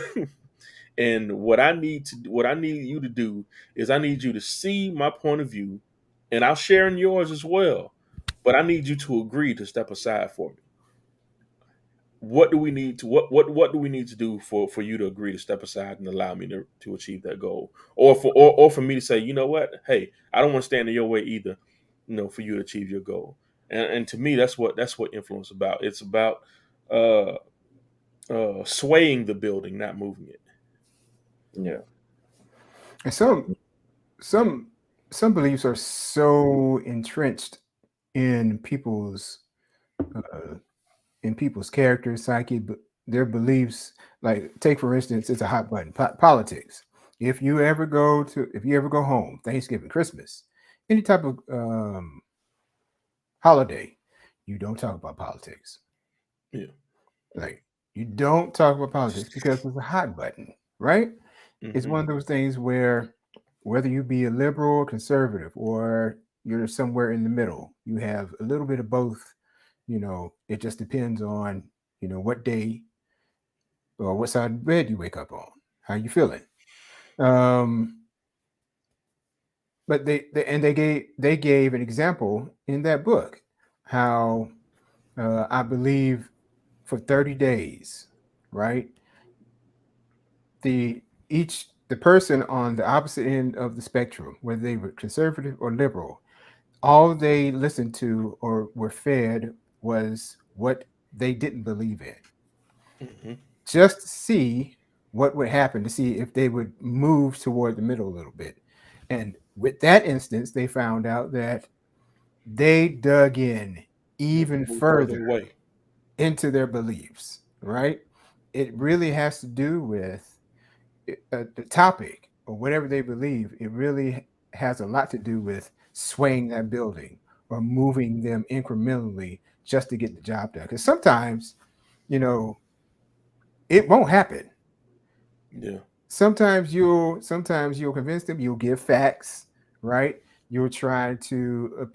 And what I need you to do is, I need you to see my point of view, and I'll share in yours as well. But I need you to agree to step aside for me. What do we need to do for you to agree to step aside and allow me to achieve that goal, or for me to say, you know what, hey, I don't want to stand in your way either, for you to achieve your goal. And to me, that's what influence is about. It's about, uh swaying the building, not moving it. Yeah. And some some beliefs are so entrenched in uh, people's character, psyche, their beliefs. Like, take for instance, it's a hot button, politics. If you ever go home, Thanksgiving, Christmas, any type of holiday, you don't talk about politics. Yeah. Like, you don't talk about politics because it's a hot button, right? It's Hmm. one of those things where, whether you be a liberal or conservative, or you're somewhere in the middle, you have a little bit of both. It just depends on, what day or what side of bed you wake up on, how you feeling. Um, but they gave an example in that book, how, I believe, for 30 days, right? The person on the opposite end of the spectrum, whether they were conservative or liberal, all they listened to or were fed was what they didn't believe in, Hmm. just to see what would happen, to see if they would move toward the middle a little bit. And with that instance, they found out that they dug in even Move further further away. into their beliefs, right? It really has to do with the topic or whatever they believe. It really has a lot to do with swaying that building or moving them incrementally just to get the job done. Because sometimes you know, it won't happen. Yeah. Sometimes you'll convince them, you'll give facts, right? You'll try to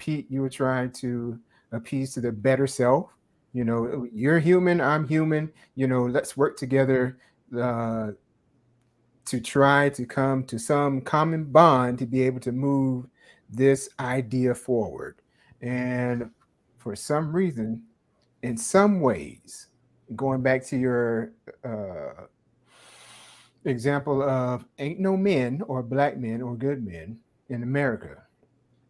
appease to the better self. You're human, I'm human, let's work together uh, to try to come to some common bond to be able to move this idea forward. And for some reason, in some ways, going back to your uh, example of ain't no men or black men or good men in America.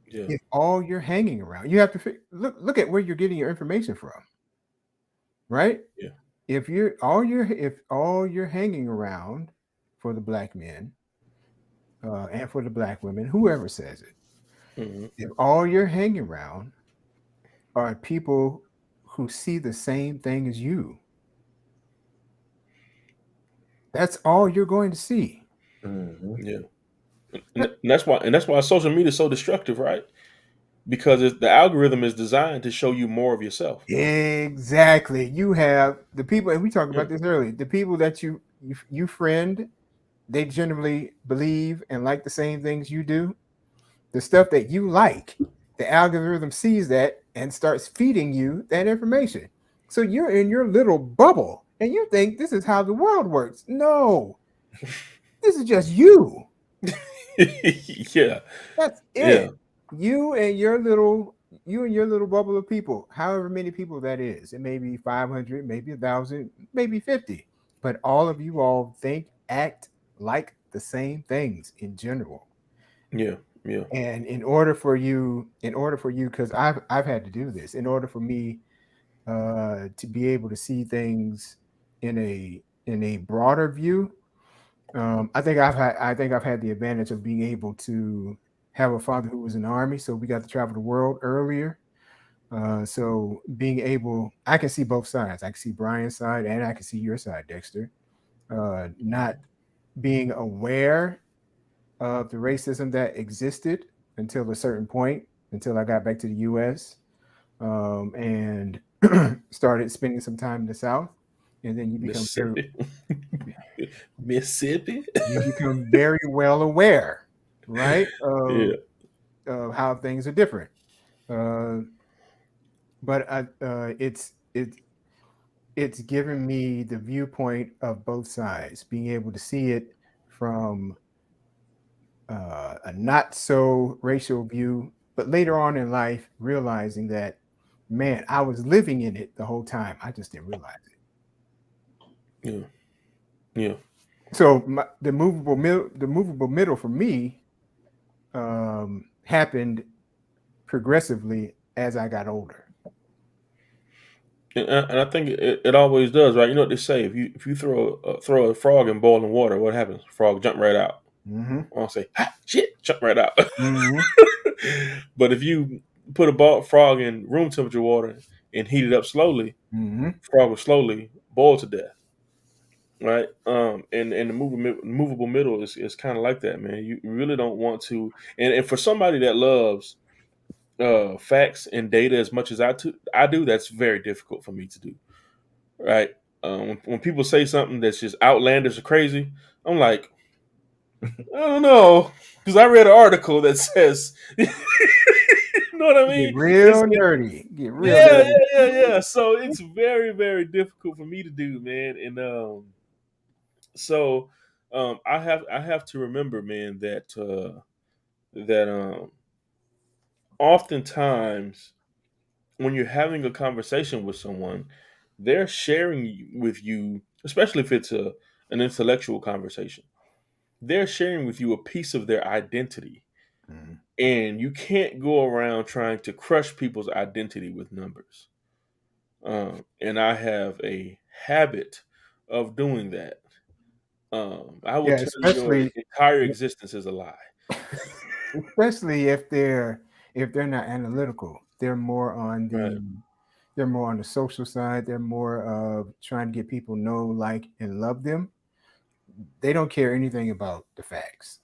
Yeah. If all you're hanging around, you have to look at where you're getting your information from, right? Yeah. If all you're hanging around for the black men and for the black women, whoever says it, Hmm. if all you're hanging around are people who see the same thing as you, that's all you're going to see. Mhm. Yeah. And that's why social media is so destructive, right? Because the algorithm is designed to show you more of yourself. Exactly. You have the people, and we talked Yeah. about this earlier. The people that you friend, they generally believe and like the same things you do. The stuff that you like, the algorithm sees that and starts feeding you that information. So you're in your little bubble, and you think this is how the world works. No, this is just you. Yeah. That's Yeah. it. You and your little bubble of people, however many people that is. It may be 500, maybe 1,000, maybe 50. But all of you all think, act like the same things in general. Yeah. Yeah. And in order for you, because I've had to do this, in order for me to be able to see things in a broader view, I think I've had the advantage of being able to have a father who was in the army, so we got to travel the world earlier. So being able, I can see both sides. I can see Brian's side and I can see your side, Dexter. Not being aware of the racism that existed until a certain point, until I got back to the U.S. And started spending some time in the South, and then Mississippi. Mississippi. you become very well aware, right, Yeah. of how things are different. Uh, but it's given me the viewpoint of both sides, being able to see it from a not so racial view, but later on in life, realizing that, man, I was living in it the whole time. I just didn't realize it. Yeah. Yeah. So the movable middle for me happened progressively as I got older. And I think it always does, right? You know what they say: if you throw a frog in boiling water, what happens? Frog jump right out. Hmm. I don't say, "Ha, shit," jump right out. Hmm. But if you put a frog in room temperature water and heat it up slowly, Hmm. frog will slowly boil to death, right? And the movable middle is kind of like that, man. You really don't want to, and for somebody that loves facts and data as much as I do, that's very difficult for me to do, right? When people say something that's just outlandish or crazy, I'm like, I don't know, because I read an article that says, you know what I Get mean? It's real nerdy. Get real yeah, nerdy. yeah. So it's very, very difficult for me to do, man. And so I have to remember, man, that oftentimes when you're having a conversation with someone, they're sharing with you, especially if it's an intellectual conversation. They're sharing with you a piece of their identity, Mhm. and you can't go around trying to crush people's identity with numbers. And I have a habit of doing that. I will Yeah, tell you your especially entire existence is a lie. especially if they're not analytical. Right. They're more on the social side. They're more of trying to get people know, like, and love them. They don't care anything about the facts.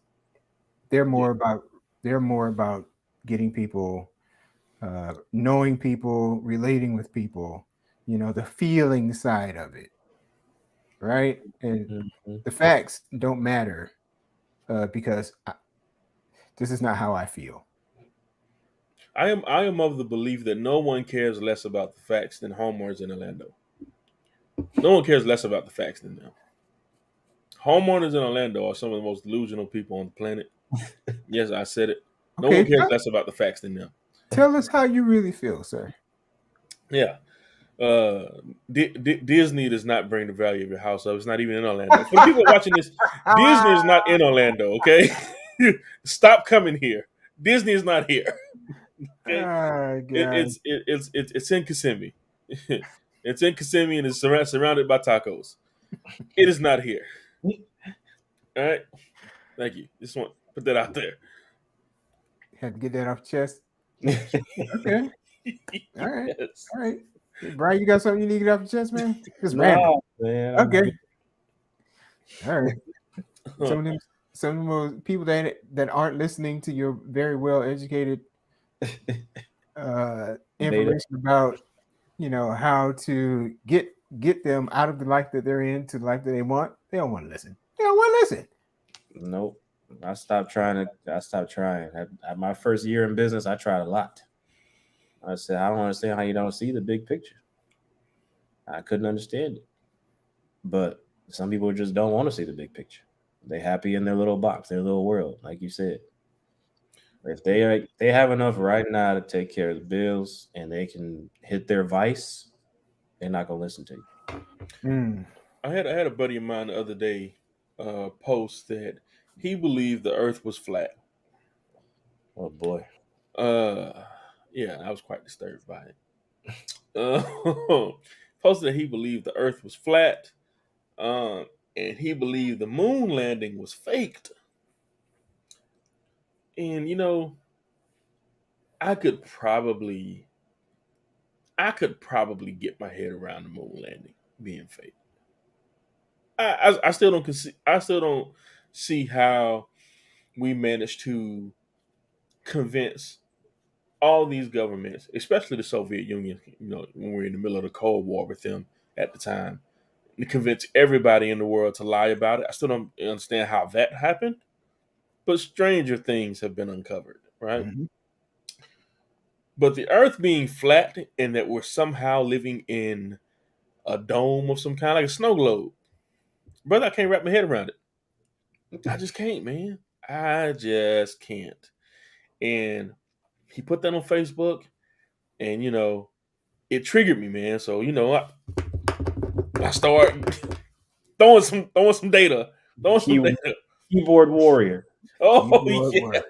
They're Yeah. more about they're more about getting people, knowing people, relating with people, the feeling side of it, right? And Mhm. the facts don't matter because this is not how I feel. I am of the belief that no one cares less about the facts than homeowners in Orlando. No one cares less about the facts than them. Homeowners in Orlando are some of the most delusional people on the planet. Yes, I said it. No Okay, one cares less about the facts than them. tell us how you really feel, sir. Yeah. Disney does not bring the value of your house up. It's not even in Orlando. For the people watching this, Disney is not in Orlando. Okay, stop coming here. Disney is not here. Okay, Oh, God. it's in Kissimmee. It's in Kissimmee and it's surrounded by tacos. It is not here. All right. Thank you. Just want to put that out there. Had to get that off your chest. Okay. All right. Yes. All right. Brian, you got something you need to get off your chest, man? Just random. No, man. I'm Okay. good. All right. Some of those people that aren't listening to your very well educated information about how to get them out of the life that they're in to the life that they want. They don't want to listen. They don't want to listen. Nope. I stopped trying. At my first year in business, I tried a lot. I said, I don't understand how you don't see the big picture. I couldn't understand it. But some people just don't want to see the big picture. They're happy in their little box, their little world, like you said. If they have enough right now to take care of the bills and they can hit their vice, they're not gonna listen to you. I had a buddy of mine the other day post that he believed the Earth was flat. Oh boy. Yeah, I was quite disturbed by it. Posted that he believed the Earth was flat, and he believed the moon landing was faked. And I could probably, get my head around the moon landing being fake. I still don't see how we managed to convince all these governments, especially the Soviet Union, when we were in the middle of the Cold War with them at the time, to convince everybody in the world to lie about it. I still don't understand how that happened, but stranger things have been uncovered, right? Mhm. But the Earth being flat and that we're somehow living in a dome of some kind, like a snow globe, brother, I can't wrap my head around it. I just can't, man. I just can't. And he put that on Facebook, and it triggered me, man. So I start throwing some data, throwing some data. Keyboard warrior. Oh Keyboard yeah, warrior.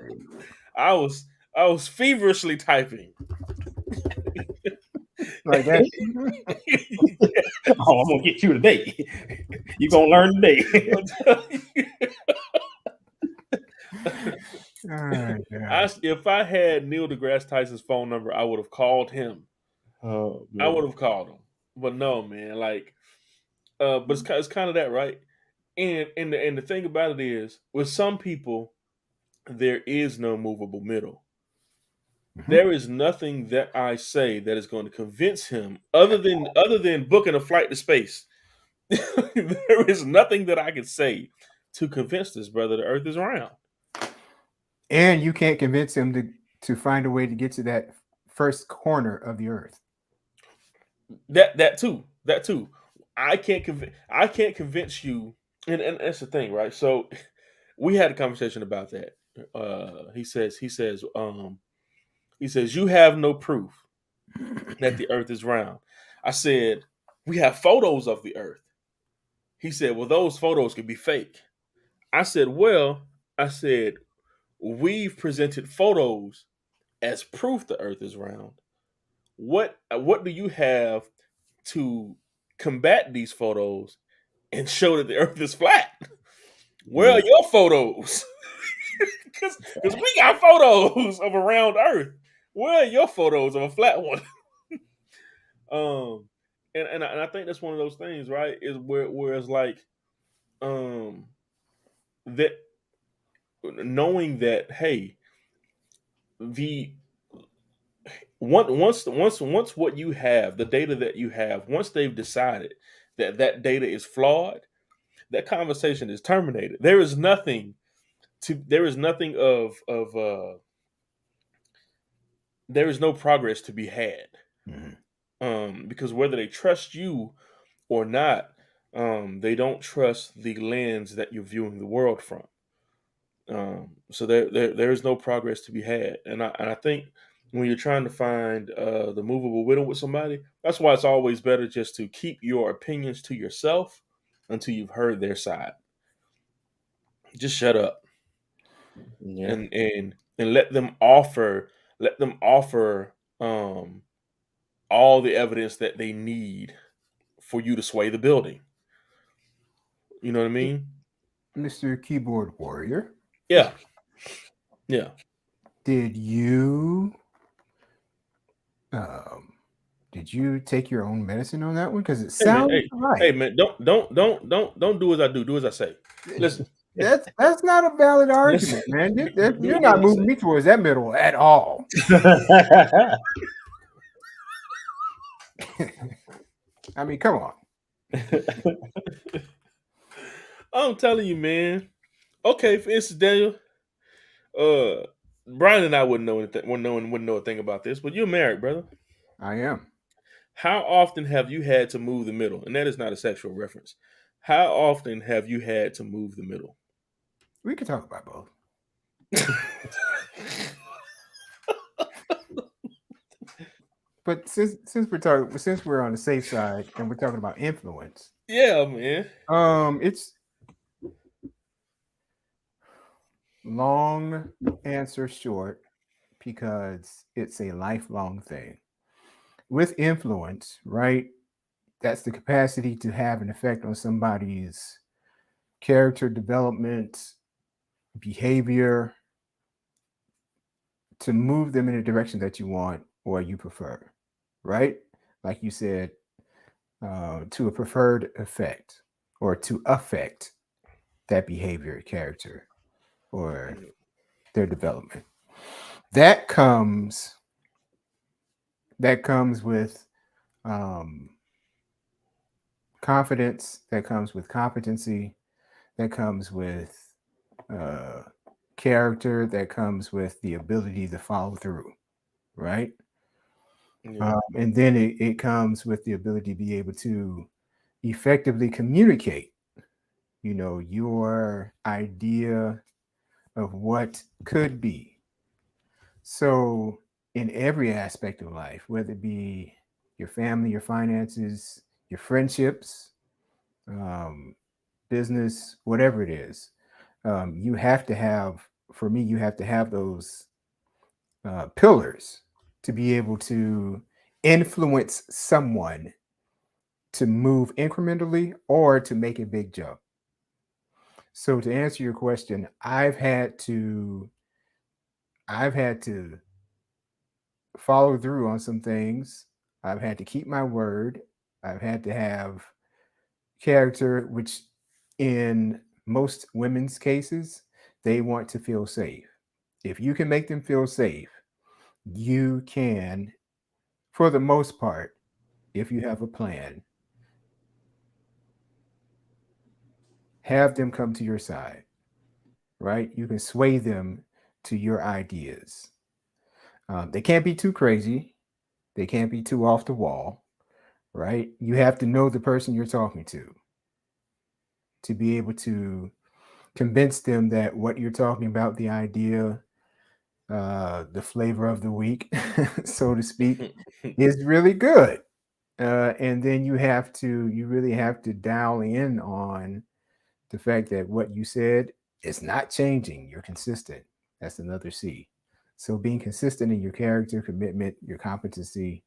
I was feverishly typing. Like that. Oh, I'm gonna get you today. You're gonna learn today. If I had Neil deGrasse Tyson's phone number, I would have called him. Oh, I would have called him, but no, man. Like, but it's kind of that, right? And the thing about it is, with some people, there is no movable middle. Mhm. There is nothing that I say that is going to convince him, other than booking a flight to space. There is nothing that I could say to convince this brother the Earth is round. And you can't convince him to find a way to get to that first corner of the earth. That too. I can't convince you, and that's the thing, right? So we had a conversation about that. He says you have no proof that the Earth is round. I said we have photos of the Earth. He said, well, those photos could be fake. I said, we've presented photos as proof the Earth is round. What do you have to combat these photos and show that the Earth is flat? Where are your photos? Because we got photos of a round Earth. Where are your photos of a flat one? And I think that's one of those things, right? Is where it's like, that knowing that, hey, the once what you have, the data that you have, once they've decided that that data is flawed, that conversation is terminated. There is nothing there is no progress to be had. Because whether they trust you or not, they don't trust the lens that you're viewing the world from. So there is no progress to be had, and I think when you're trying to find the movable widow with somebody, that's why it's always better just to keep your opinions to yourself until you've heard their side. Just shut up Yeah. and let them offer all the evidence that they need for you to sway the building. You know what I mean? Mr. Keyboard Warrior, Yeah. Yeah. did you um, did you take your own medicine on that one? Because it Hey man, sounds hey, right. hey man, don't do as I do. Do as I say. Listen, That's not a valid argument, listen. man. Do You're as I not moving say. me towards that middle at all. I mean, come on. I'm telling you, man. Okay, for instance, Daniel, Brian and I wouldn't know a thing about this, but you're married, brother. I am. How often have you had to move the middle? And that is not a sexual reference. How often have you had to move the middle? We could talk about both. But since we're on the safe side and we're talking about influence, Yeah, man. it's long answer short because it's a lifelong thing. With influence, right? That's the capacity to have an effect on somebody's character development, behavior, to move them in a direction that you want or you prefer, right? Like you said, to a preferred effect or to affect that behavior, character, or their development. That comes with confidence, that comes with competency, that comes with character, that comes with the ability to follow through, right? Yeah. And then it comes with the ability to be able to effectively communicate, your idea of what could be. So, in every aspect of life, whether it be your family, your finances, your friendships, um, business, whatever it is, you have to have, for me, you have to have those pillars to be able to influence someone to move incrementally or to make a big jump. So to answer your question, I've had to follow through on some things. I've had to keep my word. I've had to have character, which in most women's cases, they want to feel safe. If you can make them feel safe, you can, for the most part, if you have a plan, have them come to your side, right? You can sway them to your ideas. They can't be too crazy. They can't be too off the wall, right? You have to know the person you're talking to be able to convince them that what you're talking about, the idea, the flavor of the week, so to speak, is really good. And then you really have to dial in on the fact that what you said is not changing. You're consistent. That's another C. So being consistent in your character, commitment, your competency,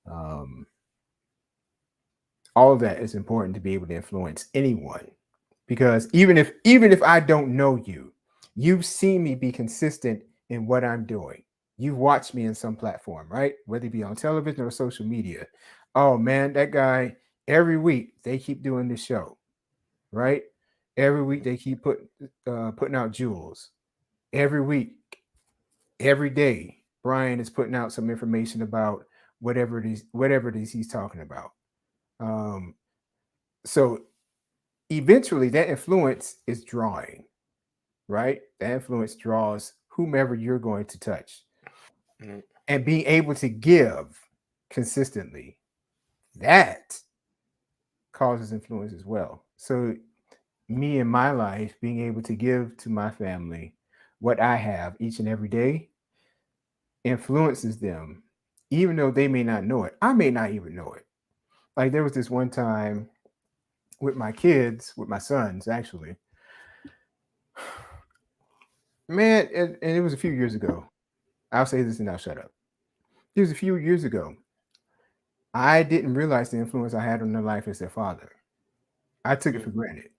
um, all of that is important to be able to influence anyone. Because even if I don't know you, you've seen me be consistent in what I'm doing. You've watched me in some platform, right? Whether it be on television or social media. Oh man, that guy, every week they keep doing this show, right? Every week they keep putting out jewels. Every week, every day. Brian is putting out some information about whatever it is he's talking about. Um, so eventually that influence is drawing, right? That influence draws whomever you're going to touch. Mm. And being able to give consistently, that causes influence as well. So me in my life being able to give to my family what I have each and every day influences them, even though they may not know it. I may not even know it. Like there was this one time with my kids, with my sons actually, man, and it was a few years ago. I'll say this and I'll shut up. It was a few years ago. I didn't realize the influence I had on their life as their father. I took it for granted.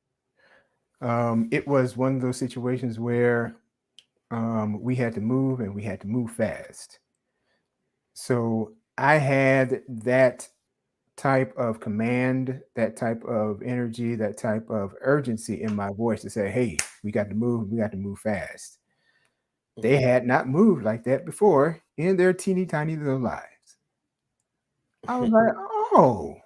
It was one of those situations where we had to move and we had to move fast. So I had that type of command, that type of energy, that type of urgency in my voice to say, hey, we got to move fast. They had not moved like that before in their teeny tiny little lives. I was like, oh,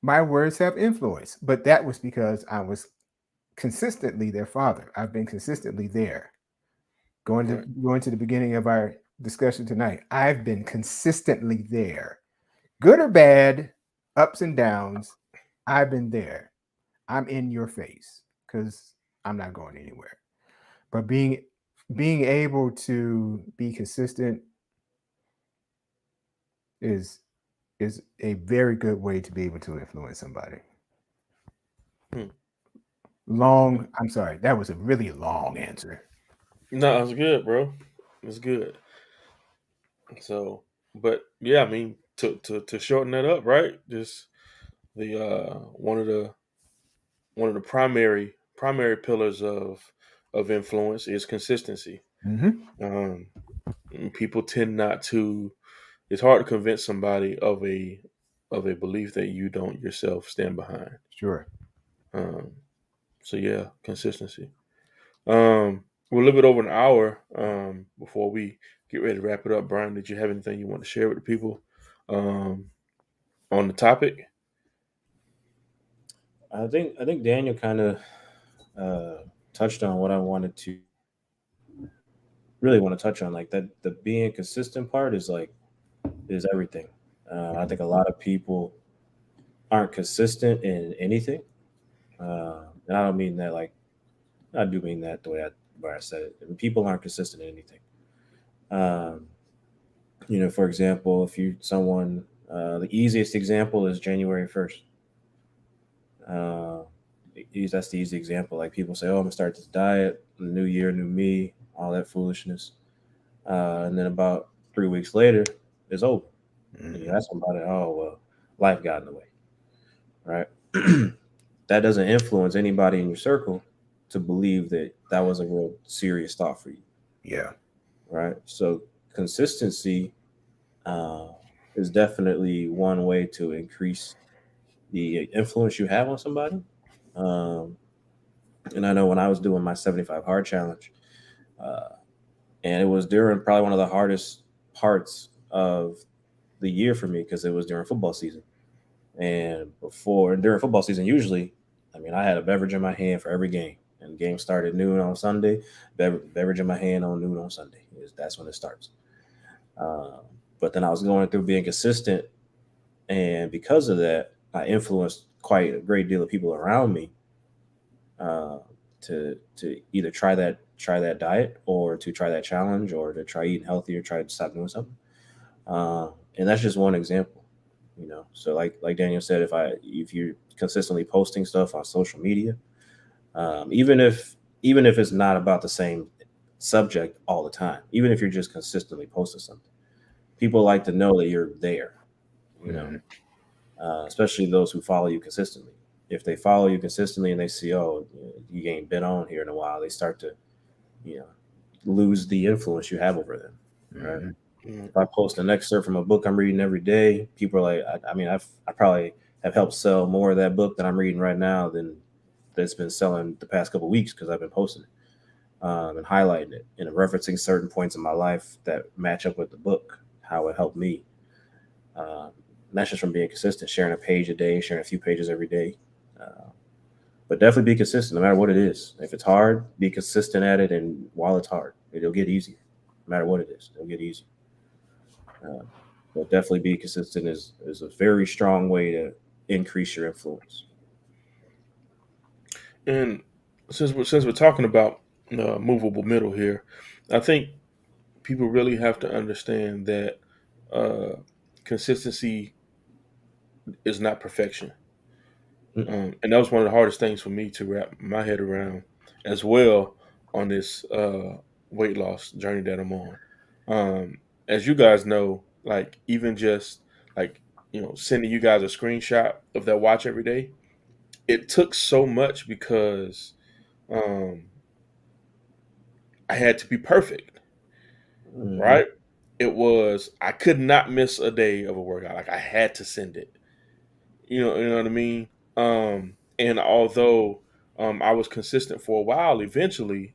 my words have influence. But that was because I was consistently their father. I've been consistently there. Going to the beginning of our discussion tonight, I've been consistently there. Good or bad, ups and downs, I've been there. I'm in your face because I'm not going anywhere. But being able to be consistent is is a very good way to be able to influence somebody. Hmm. I'm sorry, that was a really long answer. No, it's good, bro. It's good. So, but yeah, I mean, to shorten that up, right? Just the one of the primary pillars of influence is consistency. Mm-hmm. Um, People tend not to. It's hard to convince somebody of a belief that you don't yourself stand behind. Sure. Um, so yeah, consistency. We're a little bit over an hour. Before we get ready to wrap it up, Brian, did you have anything you want to share with the people um, on the topic? I think Daniel kind of touched on what I wanted to really want to touch on. Like that, the being consistent part is everything. I think a lot of people aren't consistent in anything, and I don't mean that like I do mean that the way where I said it. I mean, people aren't consistent in anything. Um, for example, if you someone, the easiest example is January 1st. Uh, that's the easy example. Like people say, "Oh, I'm gonna start this diet, new year, new me," all that foolishness, and then about 3 weeks later, it's over. And you ask somebody, "Oh, well, life got in the way," right? That doesn't influence anybody in your circle to believe that that was a real serious thought for you, Yeah. right? So consistency uh, is definitely one way to increase the influence you have on somebody. Um, and I know when I was doing my 75 hard challenge, uh, and it was during probably one of the hardest parts of the year for me because it was during football season. And during football season, usually, I mean, I had a beverage in my hand for every game. And the game started noon on Sunday. Beverage in my hand on noon on Sunday. That's when it starts. Uh, but then I was going through being consistent, and because of that, I influenced quite a great deal of people around me uh, to either try that diet or to try that challenge or to try eating healthy or try to stop doing something. And that's just one example. So like Daniel said, if you're consistently posting stuff on social media, even if it's not about the same subject all the time, even if you're just consistently posting something, people like to know that you're there. You know, Mhm. especially those who follow you consistently. If they follow you consistently and they see, oh, you ain't been on here in a while, they start to, you know, lose the influence you have over them. Right. Mhm. Mm. If I post an excerpt from a book I'm reading every day, people are like, I mean, I probably have helped sell more of that book that I'm reading right now than that's been selling the past couple of weeks because I've been posting it. and highlighting it and referencing certain points in my life that match up with the book, how it helped me. Um, that's just from being consistent, sharing a page a day, sharing a few pages every day. Uh, but definitely be consistent no matter what it is. If it's hard, be consistent at it. And while it's hard, it'll get easier. No matter what it is, it'll get easier. Uh, but definitely be consistent is a very strong way to increase your influence. And since we're talking about movable middle here, I think people really have to understand that uh, consistency is not perfection. Mm. And that was one of the hardest things for me to wrap my head around as well on this weight loss journey that I'm on. As you guys know, like even just like sending you guys a screenshot of that watch every day, it took so much because um, I had to be perfect, Hmm. right? It was I could not miss a day of a workout. Like I had to send it. You know what I mean? And although I was consistent for a while, eventually,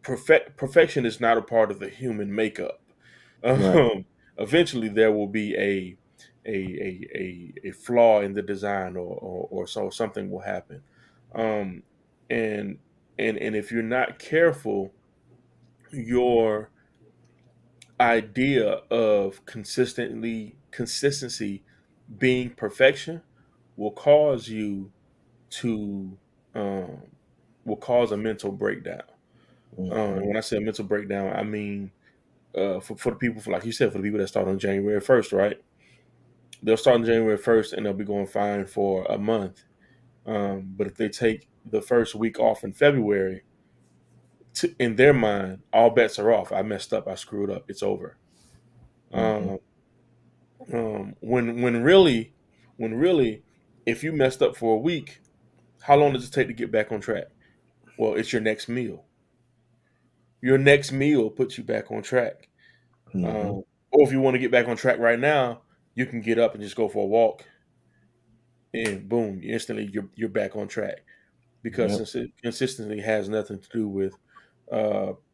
perfection is not a part of the human makeup. Right. Um, eventually, there will be a flaw in the design, or so something will happen. Um, and and if you're not careful, your idea of consistency being perfection will cause you to um, will cause a mental breakdown. Hmm. When I say a mental breakdown, I mean for the people, for like you said, for the people that start on January 1st, right? They'll start on January 1st and they'll be going fine for a month. But if they take the first week off in February, in their mind, all bets are off. I messed up. I screwed up. It's over. Hmm. Um, when really, if you messed up for a week, how long does it take to get back on track? Well, it's your next meal. Your next meal puts you back on track. Hmm. Or if you want to get back on track right now, you can get up and just go for a walk, and boom, instantly you're back on track. Because Yep. since it consistently has nothing to do with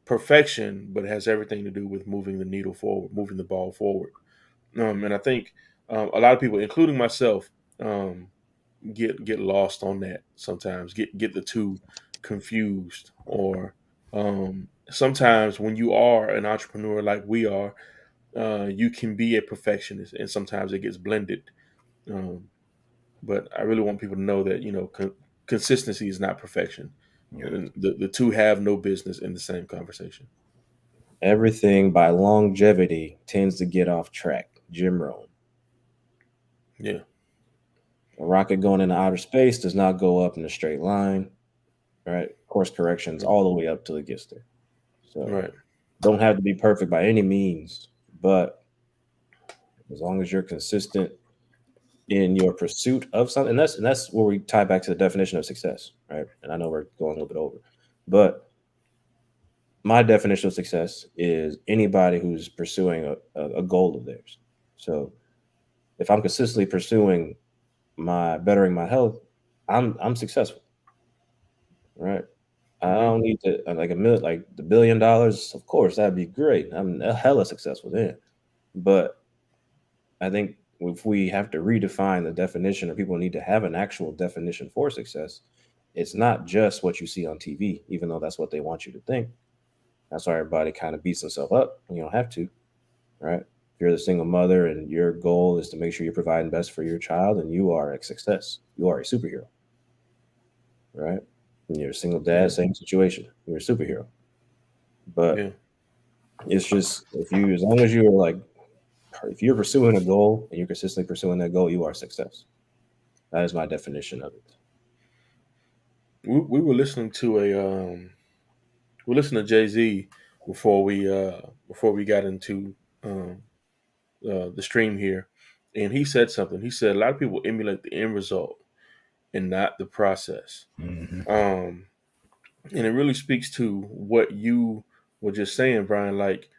perfection, but it has everything to do with moving the needle forward, moving the ball forward. And I think a lot of people, including myself, um, get lost on that sometimes. Get the two confused, or sometimes when you are an entrepreneur like we are, you can be a perfectionist, and sometimes it gets blended. Um, but I really want people to know that consistency is not perfection, Yeah. and the two have no business in the same conversation. Everything by longevity tends to get off track. Jim Rohn. Yeah, A rocket going into outer space does not go up in a straight line, right? Course corrections all the way up till it gets there. So right. don't have to be perfect by any means, but as long as you're consistent in your pursuit of something, and that's where we tie back to the definition of success, right? And I know we're going a little bit over, but my definition of success is anybody who's pursuing a goal of theirs. So if I'm consistently pursuing my bettering my health, I'm successful, right? I Hmm. don't need to like a million, like the $1 billion. Of course, that'd be great. I'm hella successful then. But I think if we have to redefine the definition, or people need to have an actual definition for success, it's not just what you see on TV, even though that's what they want you to think. That's why everybody kind of beats themselves up. You don't have to, right? If you're the single mother and your goal is to make sure you're providing best for your child, and you are a success. You are a superhero, right? And you're a single dad, Yeah, same situation. You're a superhero. But yeah. it's just if you, as long as you're like, if you're pursuing a goal and you're consistently pursuing that goal, you are success. That is my definition of it. We were listening to we listened to Jay Z before we got into um, the stream here, and he said something. He said a lot of people emulate the end result and not the process. Hmm. Um, and it really speaks to what you were just saying, Brian. Like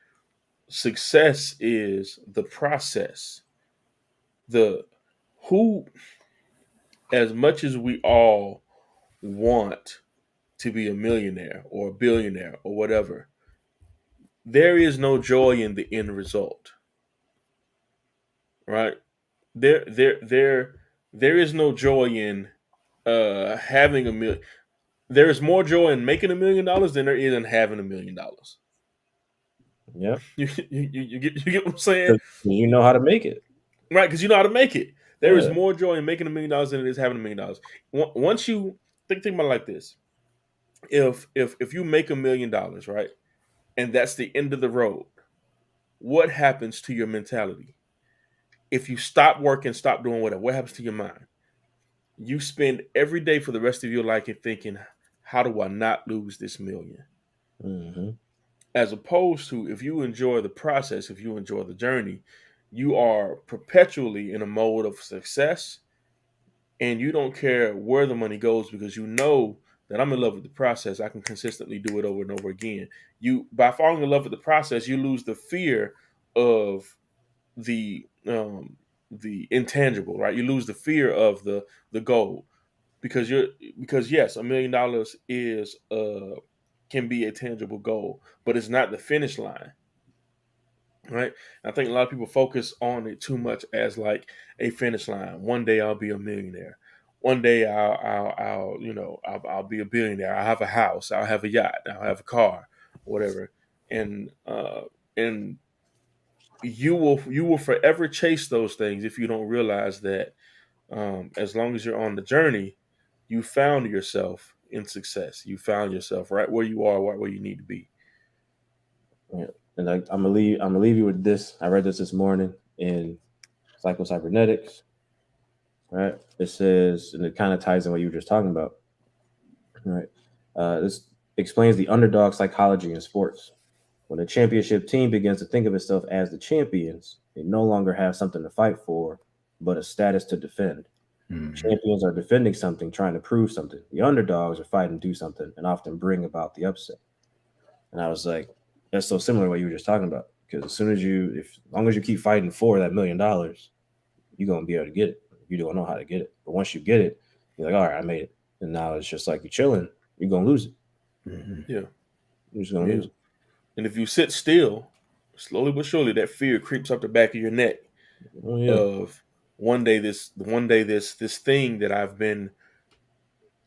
success is the process. The who, as much as we all want to be a millionaire or a billionaire or whatever, there is no joy in the end result, right? There is no joy in having a million. There is more joy in making $1 million than there is in having $1 million. Yeah, You get what I'm saying? you know how to make it. Right, because you know how to make it. There is Yeah. more joy in making $1 million than it is having $1 million. Once you think about it like this, if you make $1 million, right, and that's the end of the road, what happens to your mentality? If you stop working, stop doing whatever, what happens to your mind? You spend every day for the rest of your life thinking, how do I not lose this million? Mm-hmm. As opposed to if you enjoy the process, if you enjoy the journey, you are perpetually in a mode of success, and you don't care where the money goes because you know that I'm in love with the process. I can consistently do it over and over again. You, by falling in love with the process, you lose the fear of the intangible, right? You lose the fear of the goal because yes, $1 million is can be a tangible goal, but it's not the finish line, right? I think a lot of people focus on it too much as like a finish line. One day I'll be a millionaire. One day I'll be a billionaire. I'll have a house. I'll have a yacht. I'll have a car, whatever. And and you will forever chase those things if you don't realize that as long as you're on the journey, you found yourself in success. You found yourself right where you are, right where you need to be. Yeah. And I'm gonna leave you with this. I read this morning in Psycho-Cybernetics. Right. It says, and it kind of ties in what you were just talking about. Right. This explains the underdog psychology in sports. When a championship team begins to think of itself as the champions, they no longer have something to fight for, but a status to defend. Mhm. Champions are defending something, trying to prove something. The underdogs are fighting to do something and often bring about the upset. And I was like, that's so similar to what you were just talking about. Because as long as you keep fighting for that $1 million, you're gonna be able to get it. You don't know how to get it. But once you get it, you're like, all right, I made it. And now it's just like you're chilling, you're gonna lose it. Mhm. Yeah. You're just gonna lose it. And if you sit still, slowly but surely, that fear creeps up the back of your neck Oh, yeah. of one day this thing that I've been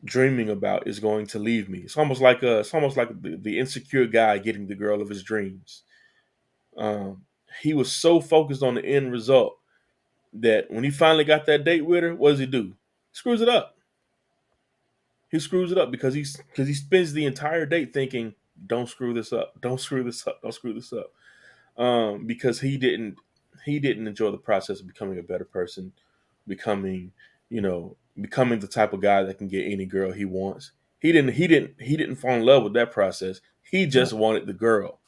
dreaming about is going to leave me. It's almost like the insecure guy getting the girl of his dreams. He was so focused on the end result that when he finally got that date with her, what does he do? Screws it up. He screws it up because he spends the entire date thinking, "Don't screw this up. Don't screw this up. Don't screw this up." Because he didn't enjoy the process of becoming a better person, becoming becoming the type of guy that can get any girl he wants. He didn't fall in love with that process. He just wanted the girl,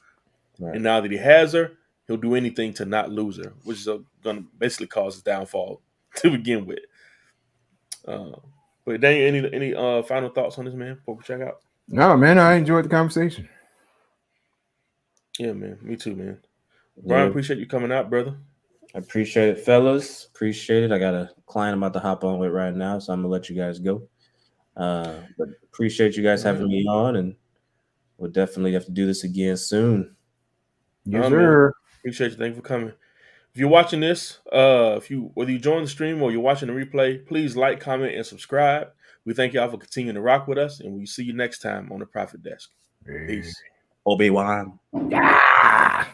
Right. and now that he has her, he'll do anything to not lose her, which is going to basically cause his downfall to begin with. But Daniel, any final thoughts on this, man, before we check out? No, man, I enjoyed the conversation. Yeah, man, me too, man. Brian, appreciate you coming out, brother. I appreciate it, fellas. Appreciate it. I got a client I'm about to hop on with right now, so I'm gonna let you guys go. But appreciate you guys having me on, and we'll definitely have to do this again soon. Yes, sir. Appreciate you. Thank you for coming. If you're watching this, whether you join the stream or you're watching the replay, please like, comment, and subscribe. We thank y'all for continuing to rock with us, and we'll see you next time on the Profit Desk. Peace. Obi-Wan. Yeah.